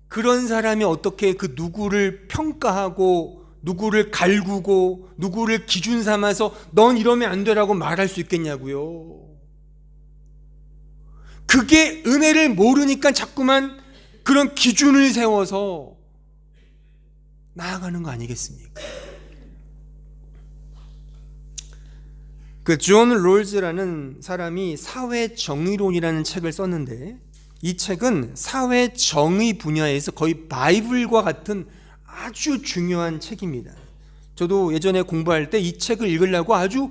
그런 사람이 어떻게 그 누구를 평가하고 누구를 갈구고 누구를 기준 삼아서 넌 이러면 안 되라고 말할 수 있겠냐고요. 그게 은혜를 모르니까 자꾸만 그런 기준을 세워서 나아가는 거 아니겠습니까? 그 존 롤즈라는 사람이 사회정의론이라는 책을 썼는데 이 책은 사회정의 분야에서 거의 바이블과 같은 아주 중요한 책입니다. 저도 예전에 공부할 때 이 책을 읽으려고 아주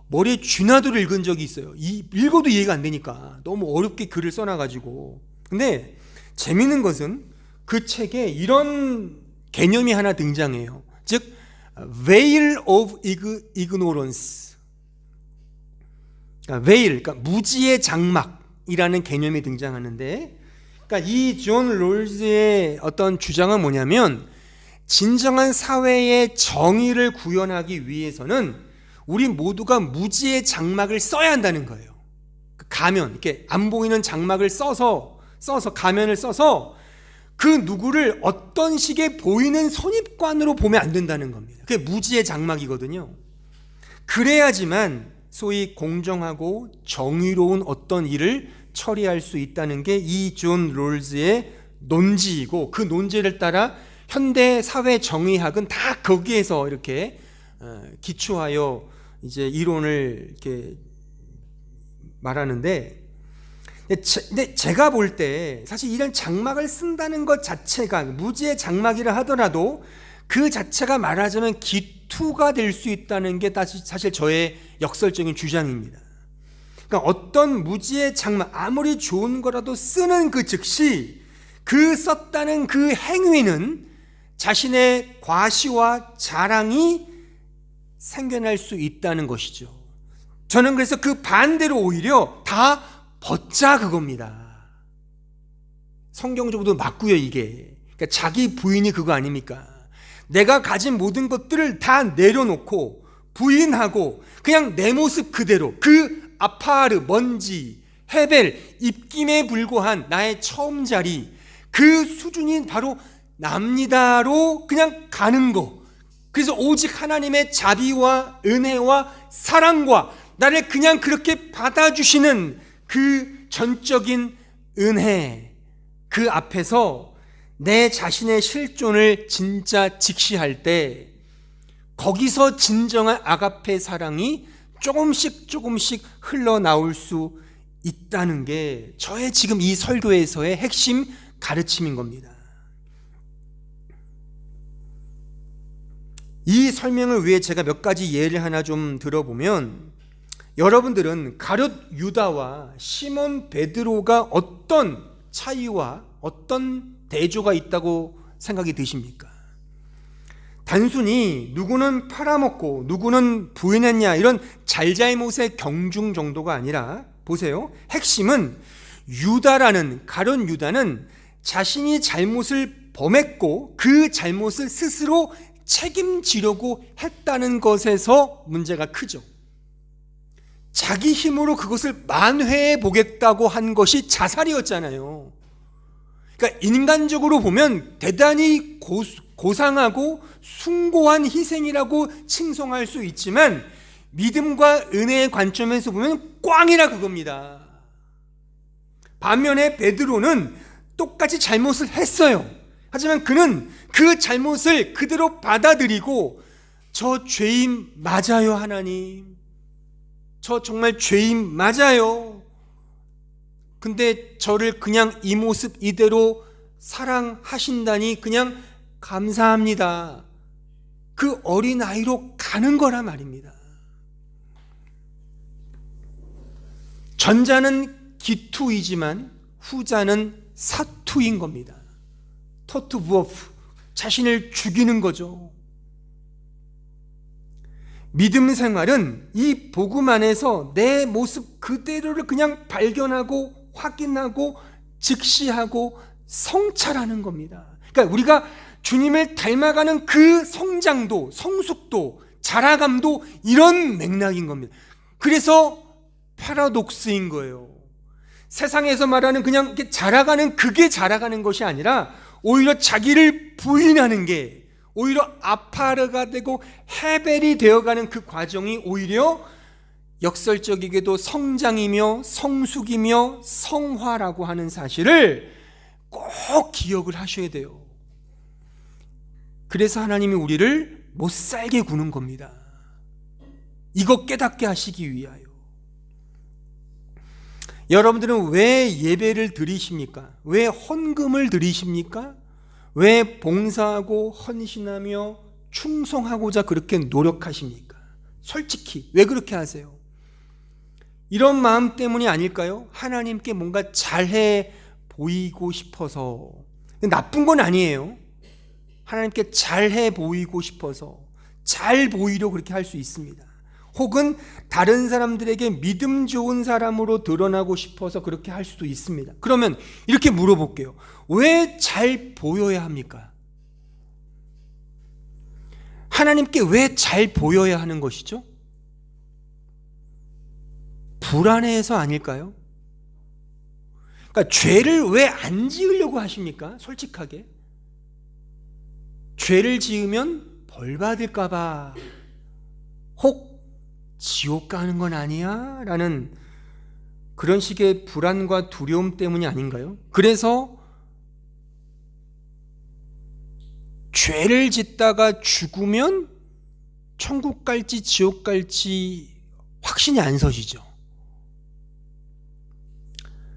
머리에 쥐나도를 읽은 적이 있어요. 읽어도 이해가 안 되니까 너무 어렵게 글을 써놔가지고. 근데 재미있는 것은 그 책에 이런 개념이 하나 등장해요. 즉 veil of ignorance, veil, 그러니까 무지의 장막이라는 개념이 등장하는데, 그러니까 이 존 롤즈의 어떤 주장은 뭐냐면 진정한 사회의 정의를 구현하기 위해서는 우리 모두가 무지의 장막을 써야 한다는 거예요. 가면, 이렇게 안 보이는 장막을 써서 가면을 써서 그 누구를 어떤 식의 보이는 선입관으로 보면 안 된다는 겁니다. 그게 무지의 장막이거든요. 그래야지만 소위 공정하고 정의로운 어떤 일을 처리할 수 있다는 게 이 존 롤즈의 논지이고, 그 논지를 따라 현대 사회 정의학은 다 거기에서 이렇게 기초하여 이제 이론을 이렇게 말하는데, 근데 제가 볼 때 사실 이런 장막을 쓴다는 것 자체가 무지의 장막이라 하더라도 그 자체가 말하자면 기투가 될 수 있다는 게 사실 저의 역설적인 주장입니다. 그러니까 어떤 무지의 장막, 아무리 좋은 거라도 쓰는 그 즉시 그 썼다는 그 행위는 자신의 과시와 자랑이 생겨날 수 있다는 것이죠. 저는 그래서 그 반대로 오히려 다 벗자 그겁니다. 성경적으로도 맞고요, 이게. 그러니까 자기 부인이 그거 아닙니까? 내가 가진 모든 것들을 다 내려놓고 부인하고 그냥 내 모습 그대로, 그 아파르, 먼지, 헤벨, 입김에 불과한 나의 처음 자리, 그 수준이 바로 납니다로 그냥 가는 거. 그래서 오직 하나님의 자비와 은혜와 사랑과 나를 그냥 그렇게 받아주시는 그 전적인 은혜, 그 앞에서 내 자신의 실존을 진짜 직시할 때 거기서 진정한 아가페 사랑이 조금씩 흘러나올 수 있다는 게 저의 지금 이 설교에서의 핵심 가르침인 겁니다. 이 설명을 위해 제가 몇 가지 예를 하나 좀 들어보면, 여러분들은 가룟 유다와 시몬 베드로가 어떤 차이와 어떤 대조가 있다고 생각이 드십니까? 단순히 누구는 팔아먹고 누구는 부인했냐 이런 잘잘못의 경중 정도가 아니라, 보세요, 핵심은 가룟 유다는 자신이 잘못을 범했고 그 잘못을 스스로 책임지려고 했다는 것에서 문제가 크죠. 자기 힘으로 그것을 만회해 보겠다고 한 것이 자살이었잖아요. 그러니까 인간적으로 보면 대단히 고상하고 숭고한 희생이라고 칭송할 수 있지만 믿음과 은혜의 관점에서 보면 꽝이라 그겁니다. 반면에 베드로는 똑같이 잘못을 했어요. 하지만 그는 그 잘못을 그대로 받아들이고 저 죄인 맞아요, 하나님. 저 정말 죄인 맞아요. 근데 저를 그냥 이 모습 이대로 사랑하신다니 그냥 감사합니다. 그 어린아이로 가는 거란 말입니다. 전자는 기투이지만 후자는 사투인 겁니다. 토트부어프, 자신을 죽이는 거죠. 믿음 생활은 이 복음 안에서 내 모습 그대로를 그냥 발견하고 확인하고 직시하고 성찰하는 겁니다. 그러니까 우리가 주님을 닮아가는 그 성장도, 성숙도, 자라감도 이런 맥락인 겁니다. 그래서 패러독스인 거예요. 세상에서 말하는 그냥 이렇게 자라가는 그게 자라가는 것이 아니라 오히려 자기를 부인하는 게 오히려 아파르가 되고 헤벨이 되어가는 그 과정이 오히려 역설적이게도 성장이며 성숙이며 성화라고 하는 사실을 꼭 기억을 하셔야 돼요. 그래서 하나님이 우리를 못살게 구는 겁니다. 이거 깨닫게 하시기 위하여. 여러분들은 왜 예배를 드리십니까? 왜 헌금을 드리십니까? 왜 봉사하고 헌신하며 충성하고자 그렇게 노력하십니까? 솔직히 왜 그렇게 하세요? 이런 마음 때문이 아닐까요? 하나님께 뭔가 잘해 보이고 싶어서. 나쁜 건 아니에요. 하나님께 잘해 보이고 싶어서, 잘 보이려고 그렇게 할 수 있습니다. 혹은 다른 사람들에게 믿음 좋은 사람으로 드러나고 싶어서 그렇게 할 수도 있습니다. 그러면 이렇게 물어볼게요. 왜 잘 보여야 합니까? 하나님께 왜 잘 보여야 하는 것이죠? 불안해서 아닐까요? 그러니까 죄를 왜 안 지으려고 하십니까? 솔직하게. 죄를 지으면 벌 받을까 봐, 혹 지옥 가는 건 아니야? 라는 그런 식의 불안과 두려움 때문이 아닌가요? 그래서 죄를 짓다가 죽으면 천국 갈지 지옥 갈지 확신이 안 서시죠.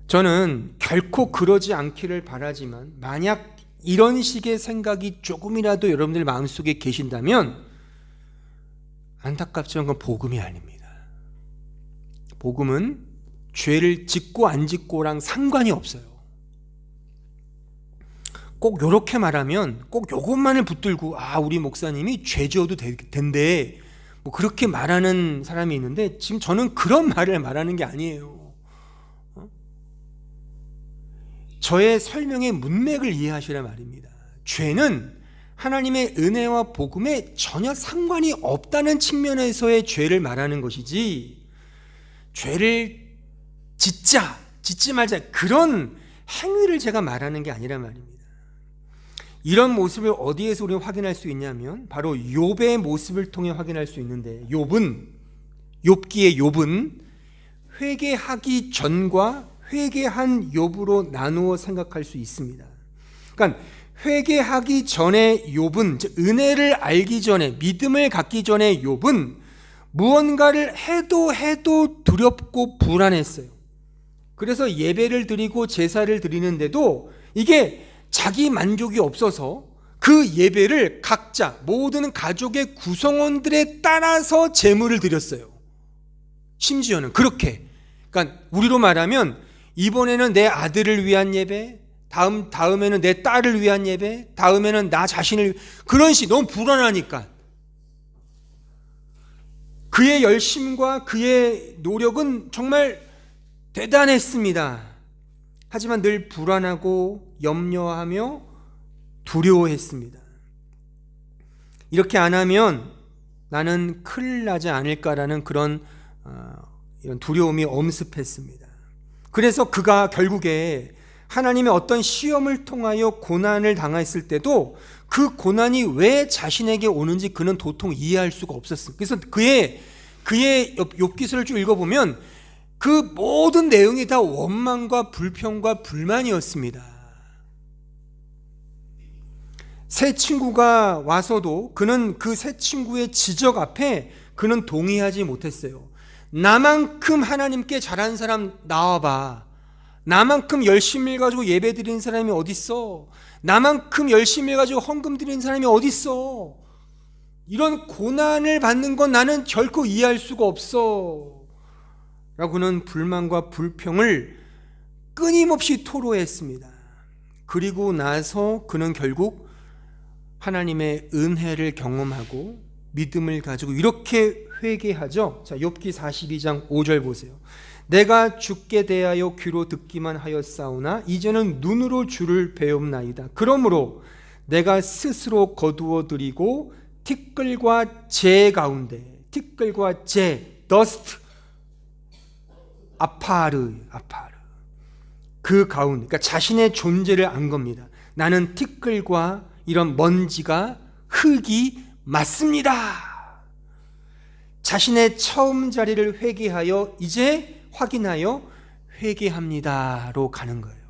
저는 결코 그러지 않기를 바라지만 만약 이런 식의 생각이 조금이라도 여러분들 마음속에 계신다면 안타깝지만 그건 복음이 아닙니다. 복음은 죄를 짓고 안 짓고랑 상관이 없어요. 꼭 요렇게 말하면 꼭 요것만을 붙들고 우리 목사님이 죄 지어도 된대 뭐 그렇게 말하는 사람이 있는데 지금 저는 그런 말을 말하는 게 아니에요. 저의 설명의 문맥을 이해하시라 말입니다. 죄는 하나님의 은혜와 복음에 전혀 상관이 없다는 측면에서의 죄를 말하는 것이지, 죄를 짓지 말자 그런 행위를 제가 말하는 게 아니란 말입니다. 이런 모습을 어디에서 우리가 확인할 수 있냐면 바로 욥의 모습을 통해 확인할 수 있는데, 욥기의 욥은 회개하기 전과 회개한 욥으로 나누어 생각할 수 있습니다. 그러니까 회개하기 전에 욥은, 즉 은혜를 알기 전에, 믿음을 갖기 전에 욥은 무언가를 해도 두렵고 불안했어요. 그래서 예배를 드리고 제사를 드리는데도 이게 자기 만족이 없어서 그 예배를 각자 모든 가족의 구성원들에 따라서 제물을 드렸어요. 심지어는 그렇게, 그러니까 우리로 말하면 이번에는 내 아들을 위한 예배, 다음에는 내 딸을 위한 예배, 다음에는 나 자신을, 그런 식, 너무 불안하니까. 그의 열심과 그의 노력은 정말 대단했습니다. 하지만 늘 불안하고 염려하며 두려워했습니다. 이렇게 안 하면 나는 큰일 나지 않을까라는 그런 이런 두려움이 엄습했습니다. 그래서 그가 결국에 하나님의 어떤 시험을 통하여 고난을 당했을 때도 그 고난이 왜 자신에게 오는지 그는 도통 이해할 수가 없었어요. 그래서 그의 욥기서를 쭉 읽어보면 그 모든 내용이 다 원망과 불평과 불만이었습니다. 새 친구가 와서도 그는 그 새 친구의 지적 앞에 그는 동의하지 못했어요. 나만큼 하나님께 잘한 사람 나와봐. 나만큼 열심히 해가지고 예배 드리는 사람이 어딨어? 나만큼 열심히 해가지고 헌금 드리는 사람이 어딨어? 이런 고난을 받는 건 나는 결코 이해할 수가 없어 라고는 불만과 불평을 끊임없이 토로했습니다. 그리고 나서 그는 결국 하나님의 은혜를 경험하고 믿음을 가지고 이렇게 회개하죠. 자, 욥기 42장 5절 보세요. 내가 주께 대하여 귀로 듣기만 하였사오나 이제는 눈으로 주를 배움나이다. 그러므로 내가 스스로 거두어 드리고 티끌과 재 가운데, 티끌과 재, 더스트, 아파르 그 가운데, 그러니까 자신의 존재를 안 겁니다. 나는 티끌과 이런 먼지가 흙이 맞습니다. 자신의 처음 자리를 회개하여 이제 확인하여 회개합니다로 가는 거예요.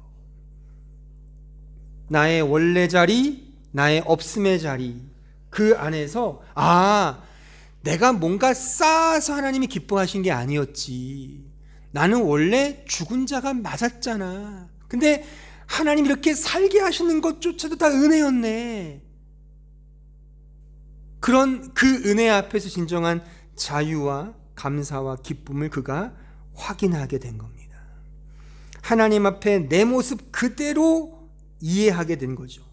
나의 원래 자리, 나의 없음의 자리, 그 안에서 내가 뭔가 쌓아서 하나님이 기뻐하신 게 아니었지. 나는 원래 죽은 자가 맞았잖아. 근데 하나님 이렇게 살게 하시는 것조차도 다 은혜였네. 그런 그 은혜 앞에서 진정한 자유와 감사와 기쁨을 그가 확인하게 된 겁니다. 하나님 앞에 내 모습 그대로 이해하게 된 거죠.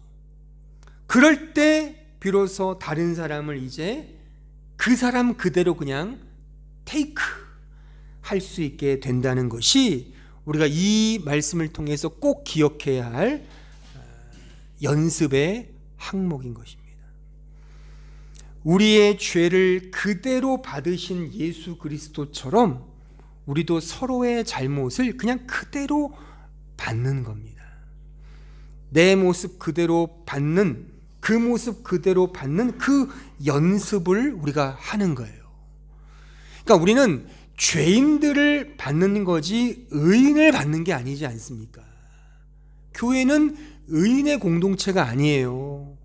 그럴 때 비로소 다른 사람을 이제 그 사람 그대로 그냥 테이크 할 수 있게 된다는 것이 우리가 이 말씀을 통해서 꼭 기억해야 할 연습의 항목인 것입니다. 우리의 죄를 그대로 받으신 예수 그리스도처럼 우리도 서로의 잘못을 그냥 그대로 받는 겁니다. 내 모습 그대로 받는, 그 모습 그대로 받는 그 연습을 우리가 하는 거예요. 그러니까 우리는 죄인들을 받는 거지 의인을 받는 게 아니지 않습니까? 교회는 의인의 공동체가 아니에요.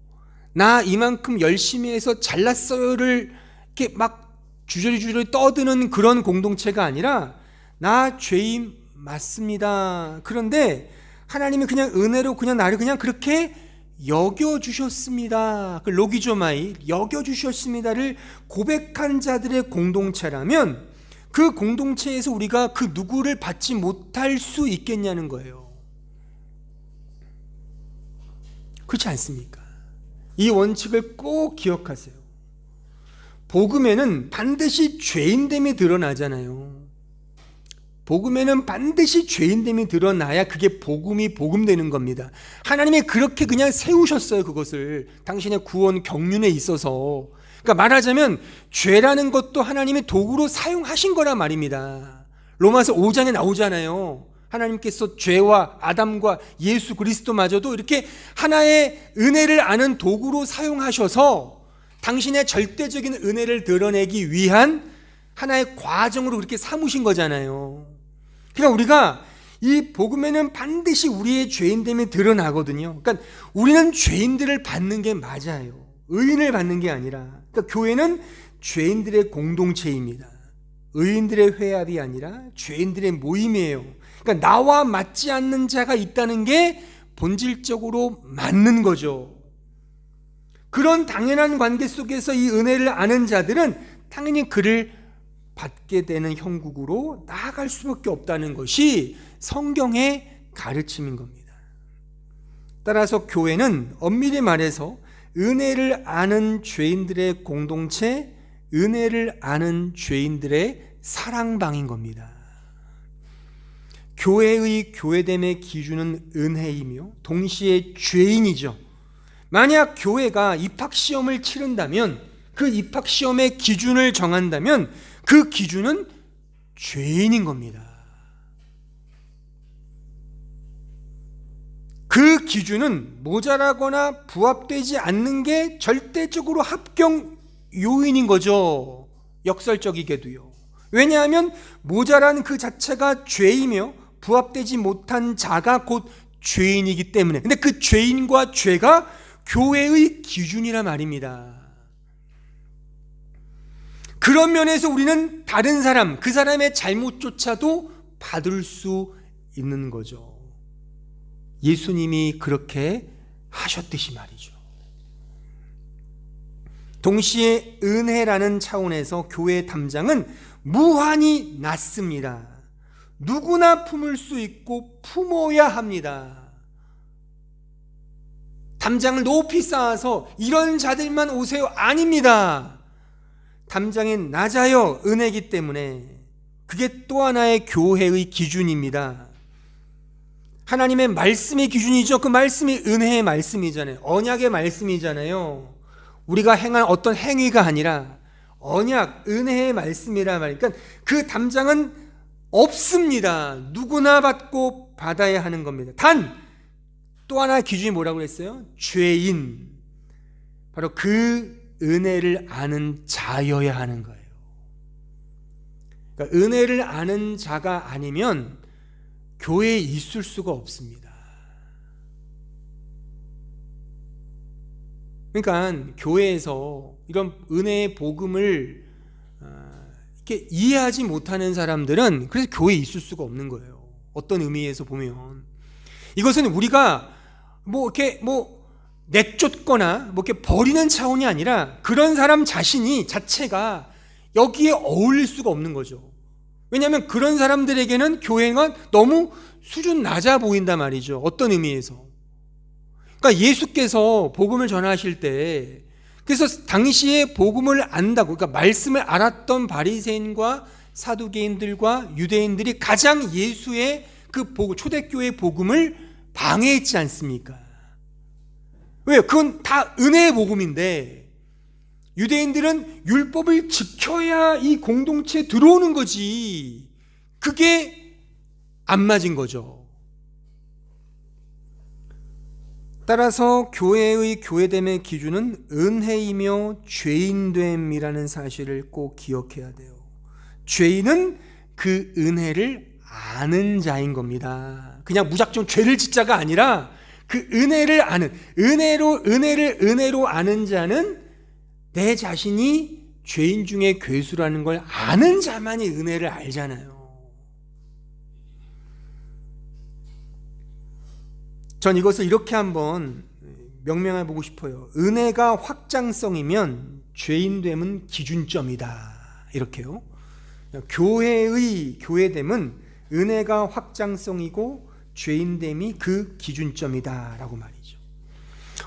나 이만큼 열심히 해서 잘났어요를 이렇게 막 주저리 떠드는 그런 공동체가 아니라 나 죄인 맞습니다. 그런데 하나님이 그냥 은혜로 그냥 나를 그냥 그렇게 여겨주셨습니다. 그 로기조마이 여겨주셨습니다를 고백한 자들의 공동체라면 그 공동체에서 우리가 그 누구를 받지 못할 수 있겠냐는 거예요. 그렇지 않습니까? 이 원칙을 꼭 기억하세요. 복음에는 반드시 죄인됨이 드러나잖아요. 복음에는 반드시 죄인됨이 드러나야 그게 복음이 복음되는 겁니다. 하나님이 그렇게 그냥 세우셨어요. 그것을 당신의 구원 경륜에 있어서. 그러니까 말하자면 죄라는 것도 하나님의 도구로 사용하신 거란 말입니다. 로마서 5장에 나오잖아요. 하나님께서 죄와 아담과 예수 그리스도마저도 이렇게 하나의 은혜를 아는 도구로 사용하셔서 당신의 절대적인 은혜를 드러내기 위한 하나의 과정으로 그렇게 삼으신 거잖아요. 그러니까 우리가 이 복음에는 반드시 우리의 죄인됨이 드러나거든요. 그러니까 우리는 죄인들을 받는 게 맞아요. 의인을 받는 게 아니라. 그러니까 교회는 죄인들의 공동체입니다. 의인들의 회합이 아니라 죄인들의 모임이에요. 그러니까 나와 맞지 않는 자가 있다는 게 본질적으로 맞는 거죠. 그런 당연한 관계 속에서 이 은혜를 아는 자들은 당연히 그를 받게 되는 형국으로 나아갈 수밖에 없다는 것이 성경의 가르침인 겁니다. 따라서 교회는 엄밀히 말해서 은혜를 아는 죄인들의 공동체, 은혜를 아는 죄인들의 사랑방인 겁니다. 교회의 교회됨의 기준은 은혜이며 동시에 죄인이죠. 만약 교회가 입학시험을 치른다면, 그 입학시험의 기준을 정한다면 그 기준은 죄인인 겁니다. 그 기준은 모자라거나 부합되지 않는 게 절대적으로 합격 요인인 거죠. 역설적이게도요. 왜냐하면 모자란 그 자체가 죄이며 부합되지 못한 자가 곧 죄인이기 때문에. 근데 그 죄인과 죄가 교회의 기준이라 말입니다. 그런 면에서 우리는 다른 사람, 그 사람의 잘못조차도 받을 수 있는 거죠. 예수님이 그렇게 하셨듯이 말이죠. 동시에 은혜라는 차원에서 교회의 담장은 무한히 낮습니다. 누구나 품을 수 있고 품어야 합니다. 담장을 높이 쌓아서 이런 자들만 오세요, 아닙니다. 담장이 낮아요, 은혜이기 때문에. 그게 또 하나의 교회의 기준입니다. 하나님의 말씀의 기준이죠. 그 말씀이 은혜의 말씀이잖아요. 언약의 말씀이잖아요. 우리가 행한 어떤 행위가 아니라 언약, 은혜의 말씀이라 말이니까 그 담장은 없습니다. 누구나 받고 받아야 하는 겁니다. 단 또 하나의 기준이 뭐라고 그랬어요? 죄인. 바로 그 은혜를 아는 자여야 하는 거예요. 그러니까 은혜를 아는 자가 아니면 교회에 있을 수가 없습니다. 그러니까 교회에서 이런 은혜의 복음을 이렇게 이해하지 못하는 사람들은 그래서 교회에 있을 수가 없는 거예요. 어떤 의미에서 보면 이것은 우리가 이렇게 내쫓거나 이렇게 버리는 차원이 아니라 그런 사람 자체가 여기에 어울릴 수가 없는 거죠. 왜냐하면 그런 사람들에게는 교회가 너무 수준 낮아 보인단 말이죠. 어떤 의미에서. 그러니까 예수께서 복음을 전하실 때, 그래서 당시에 복음을 안다고, 그러니까 말씀을 알았던 바리새인과 사두개인들과 유대인들이 가장 예수의 그 초대교회의 복음을 방해했지 않습니까? 왜요? 그건 다 은혜의 복음인데 유대인들은 율법을 지켜야 이 공동체에 들어오는 거지. 그게 안 맞은 거죠. 따라서 교회의 교회됨의 기준은 은혜이며 죄인됨이라는 사실을 꼭 기억해야 돼요. 죄인은 그 은혜를 아는 자인 겁니다. 그냥 무작정 죄를 짓자가 아니라 그 은혜를 아는, 은혜로 아는 자는 내 자신이 죄인 중에 괴수라는 걸 아는 자만이 은혜를 알잖아요. 전 이것을 이렇게 한번 명명해 보고 싶어요. 은혜가 확장성이면 죄인됨은 기준점이다. 이렇게요. 교회의 교회됨은 은혜가 확장성이고 죄인됨이 그 기준점이다 라고 말이죠.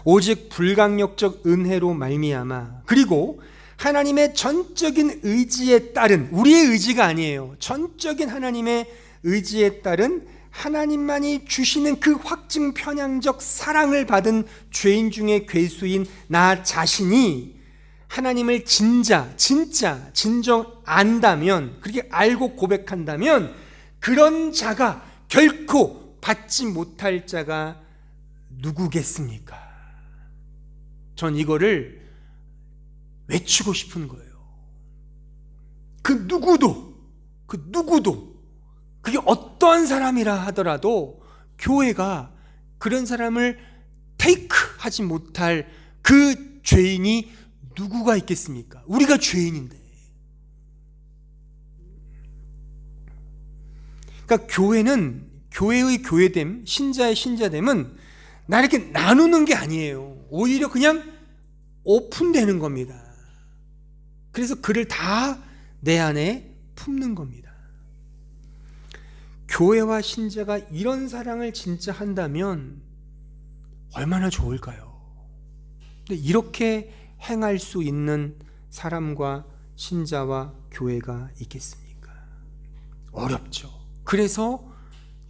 오직 불강력적 은혜로 말미암아, 그리고 하나님의 전적인 의지에 따른, 우리의 의지가 아니에요, 전적인 하나님의 의지에 따른 하나님만이 주시는 그 확증 편향적 사랑을 받은 죄인 중에 괴수인 나 자신이 하나님을 진정 안다면, 그렇게 알고 고백한다면 그런 자가 결코 받지 못할 자가 누구겠습니까? 전 이거를 외치고 싶은 거예요. 그 누구도 그게 어떠한 사람이라 하더라도 교회가 그런 사람을 테이크하지 못할 그 죄인이 누구가 있겠습니까? 우리가 죄인인데. 그러니까 교회의 교회됨, 신자의 신자됨은 나 이렇게 나누는 게 아니에요. 오히려 그냥 오픈되는 겁니다. 그래서 그를 다 내 안에 품는 겁니다. 교회와 신자가 이런 사랑을 진짜 한다면 얼마나 좋을까요? 근데 이렇게 행할 수 있는 사람과 신자와 교회가 있겠습니까? 어렵죠. 그래서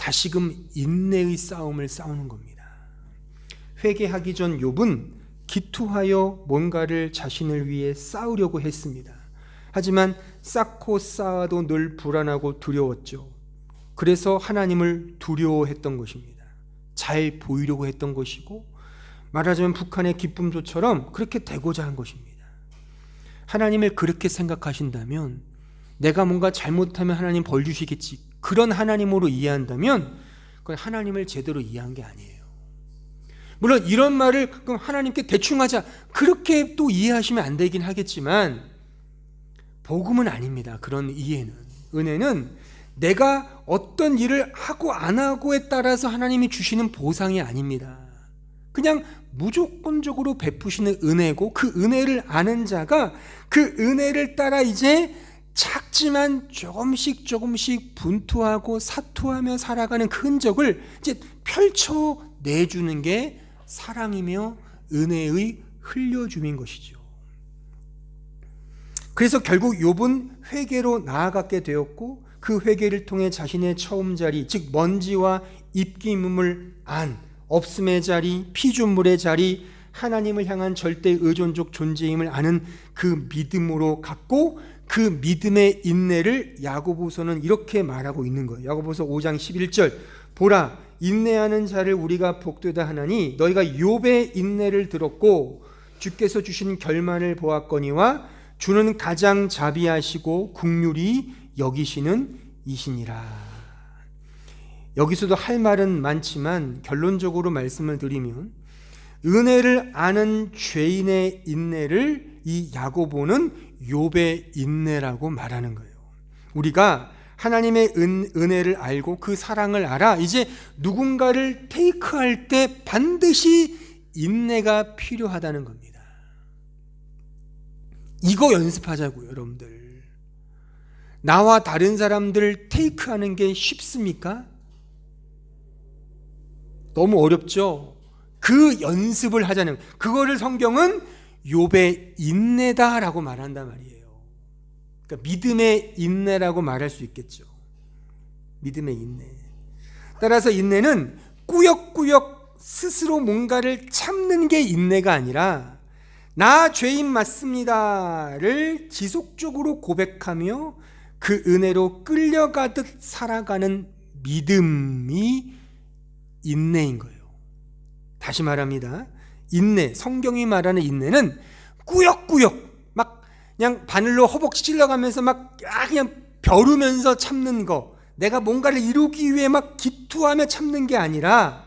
다시금 인내의 싸움을 싸우는 겁니다. 회개하기 전 욥은 기투하여 뭔가를 자신을 위해 쌓으려고 했습니다. 하지만 쌓고 쌓아도 늘 불안하고 두려웠죠. 그래서 하나님을 두려워했던 것입니다. 잘 보이려고 했던 것이고, 말하자면 북한의 기쁨조처럼 그렇게 되고자 한 것입니다. 하나님을 그렇게 생각하신다면, 내가 뭔가 잘못하면 하나님 벌 주시겠지, 그런 하나님으로 이해한다면 그건 하나님을 제대로 이해한 게 아니에요. 물론 이런 말을 그럼 하나님께 대충 하자, 그렇게 또 이해하시면 안 되긴 하겠지만 복음은 아닙니다. 그런 이해는. 은혜는 내가 어떤 일을 하고 안 하고에 따라서 하나님이 주시는 보상이 아닙니다. 그냥 무조건적으로 베푸시는 은혜고, 그 은혜를 아는 자가 그 은혜를 따라 이제 작지만 조금씩 분투하고 사투하며 살아가는 그 흔적을 이제 펼쳐내주는 게 사랑이며 은혜의 흘려줌인 것이죠. 그래서 결국 욥은 회개로 나아가게 되었고, 그 회개를 통해 자신의 처음 자리, 즉 먼지와 입김음을 안, 없음의 자리, 피조물의 자리, 하나님을 향한 절대 의존적 존재임을 아는 그 믿음으로 갔고, 그 믿음의 인내를 야고보서는 이렇게 말하고 있는 거예요. 야고보서 5장 11절, 보라, 인내하는 자를 우리가 복되다 하나니 너희가 욥의 인내를 들었고 주께서 주신 결말을 보았거니와 주는 가장 자비하시고 긍휼히 여기시는 이시니라. 여기서도 할 말은 많지만 결론적으로 말씀을 드리면, 은혜를 아는 죄인의 인내를 이 야고보는 욥의 인내라고 말하는 거예요. 우리가 하나님의 은혜를 알고 그 사랑을 알아 이제 누군가를 테이크할 때 반드시 인내가 필요하다는 겁니다. 이거 연습하자고요, 여러분들. 나와 다른 사람들 테이크하는 게 쉽습니까? 너무 어렵죠. 그 연습을 하자는, 그거를 성경은 욥의 인내다라고 말한단 말이에요. 그러니까 믿음의 인내라고 말할 수 있겠죠. 믿음의 인내. 따라서 인내는 꾸역꾸역 스스로 뭔가를 참는 게 인내가 아니라, 나 죄인 맞습니다를 지속적으로 고백하며 그 은혜로 끌려가듯 살아가는 믿음이 인내인 거예요. 다시 말합니다. 인내, 성경이 말하는 인내는 꾸역꾸역 막 그냥 바늘로 허벅지 찔러가면서 막 그냥 벼르면서 참는 거, 내가 뭔가를 이루기 위해 막 기투하며 참는 게 아니라,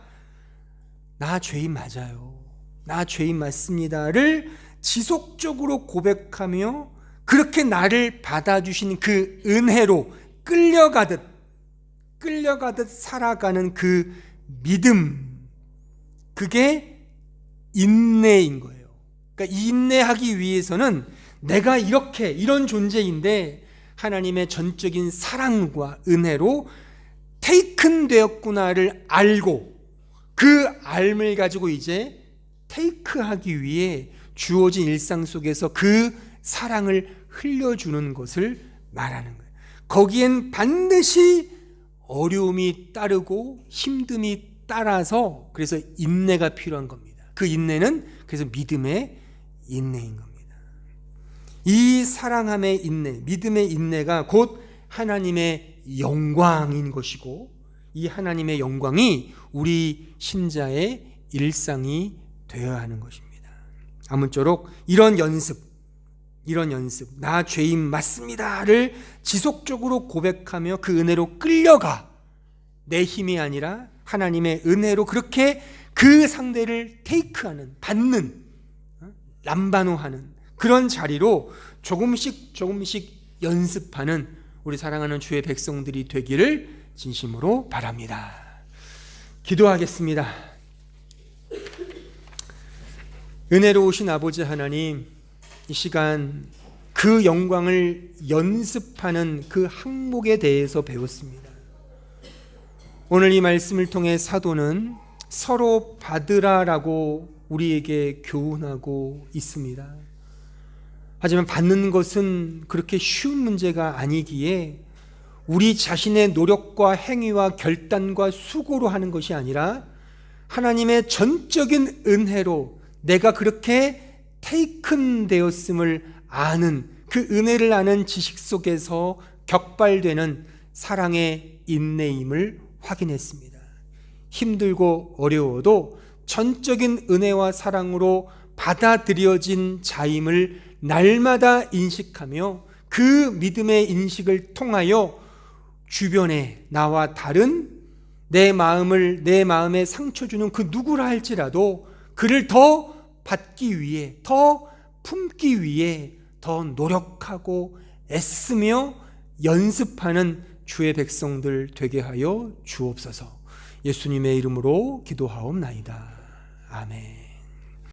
나 죄인 맞아요, 나 죄인 맞습니다를 지속적으로 고백하며 그렇게 나를 받아주신 그 은혜로 끌려가듯 살아가는 그 믿음, 그게 인내인 거예요. 그러니까 인내하기 위해서는 내가 이런 존재인데 하나님의 전적인 사랑과 은혜로 테이큰 되었구나를 알고, 그 알을 가지고 이제 테이크하기 위해 주어진 일상 속에서 그 사랑을 흘려주는 것을 말하는 거예요. 거기엔 반드시 어려움이 따르고 힘듦이 따라서, 그래서 인내가 필요한 겁니다. 그 인내는 그래서 믿음의 인내인 겁니다. 이 사랑함의 인내, 믿음의 인내가 곧 하나님의 영광인 것이고, 이 하나님의 영광이 우리 신자의 일상이 되어야 하는 것입니다. 아무쪼록 이런 연습, 나 죄인 맞습니다를 지속적으로 고백하며 그 은혜로 끌려가, 내 힘이 아니라 하나님의 은혜로 그렇게 그 상대를 테이크하는, 받는, 람바노하는 그런 자리로 조금씩 연습하는 우리 사랑하는 주의 백성들이 되기를 진심으로 바랍니다. 기도하겠습니다. 은혜로우신 아버지 하나님, 이 시간 그 영광을 연습하는 그 항목에 대해서 배웠습니다. 오늘 이 말씀을 통해 사도는 서로 받으라라고 우리에게 교훈하고 있습니다. 하지만 받는 것은 그렇게 쉬운 문제가 아니기에 우리 자신의 노력과 행위와 결단과 수고로 하는 것이 아니라 하나님의 전적인 은혜로 내가 그렇게 테이큰 되었음을 아는, 그 은혜를 아는 지식 속에서 격발되는 사랑의 인내임을 확인했습니다. 힘들고 어려워도 전적인 은혜와 사랑으로 받아들여진 자임을 날마다 인식하며 그 믿음의 인식을 통하여 주변에 나와 다른 내 마음에 상처 주는 그 누구라 할지라도 그를 더 받기 위해, 더 품기 위해 더 노력하고 애쓰며 연습하는 주의 백성들 되게 하여 주옵소서. 예수님의 이름으로 기도하옵나이다. 아멘.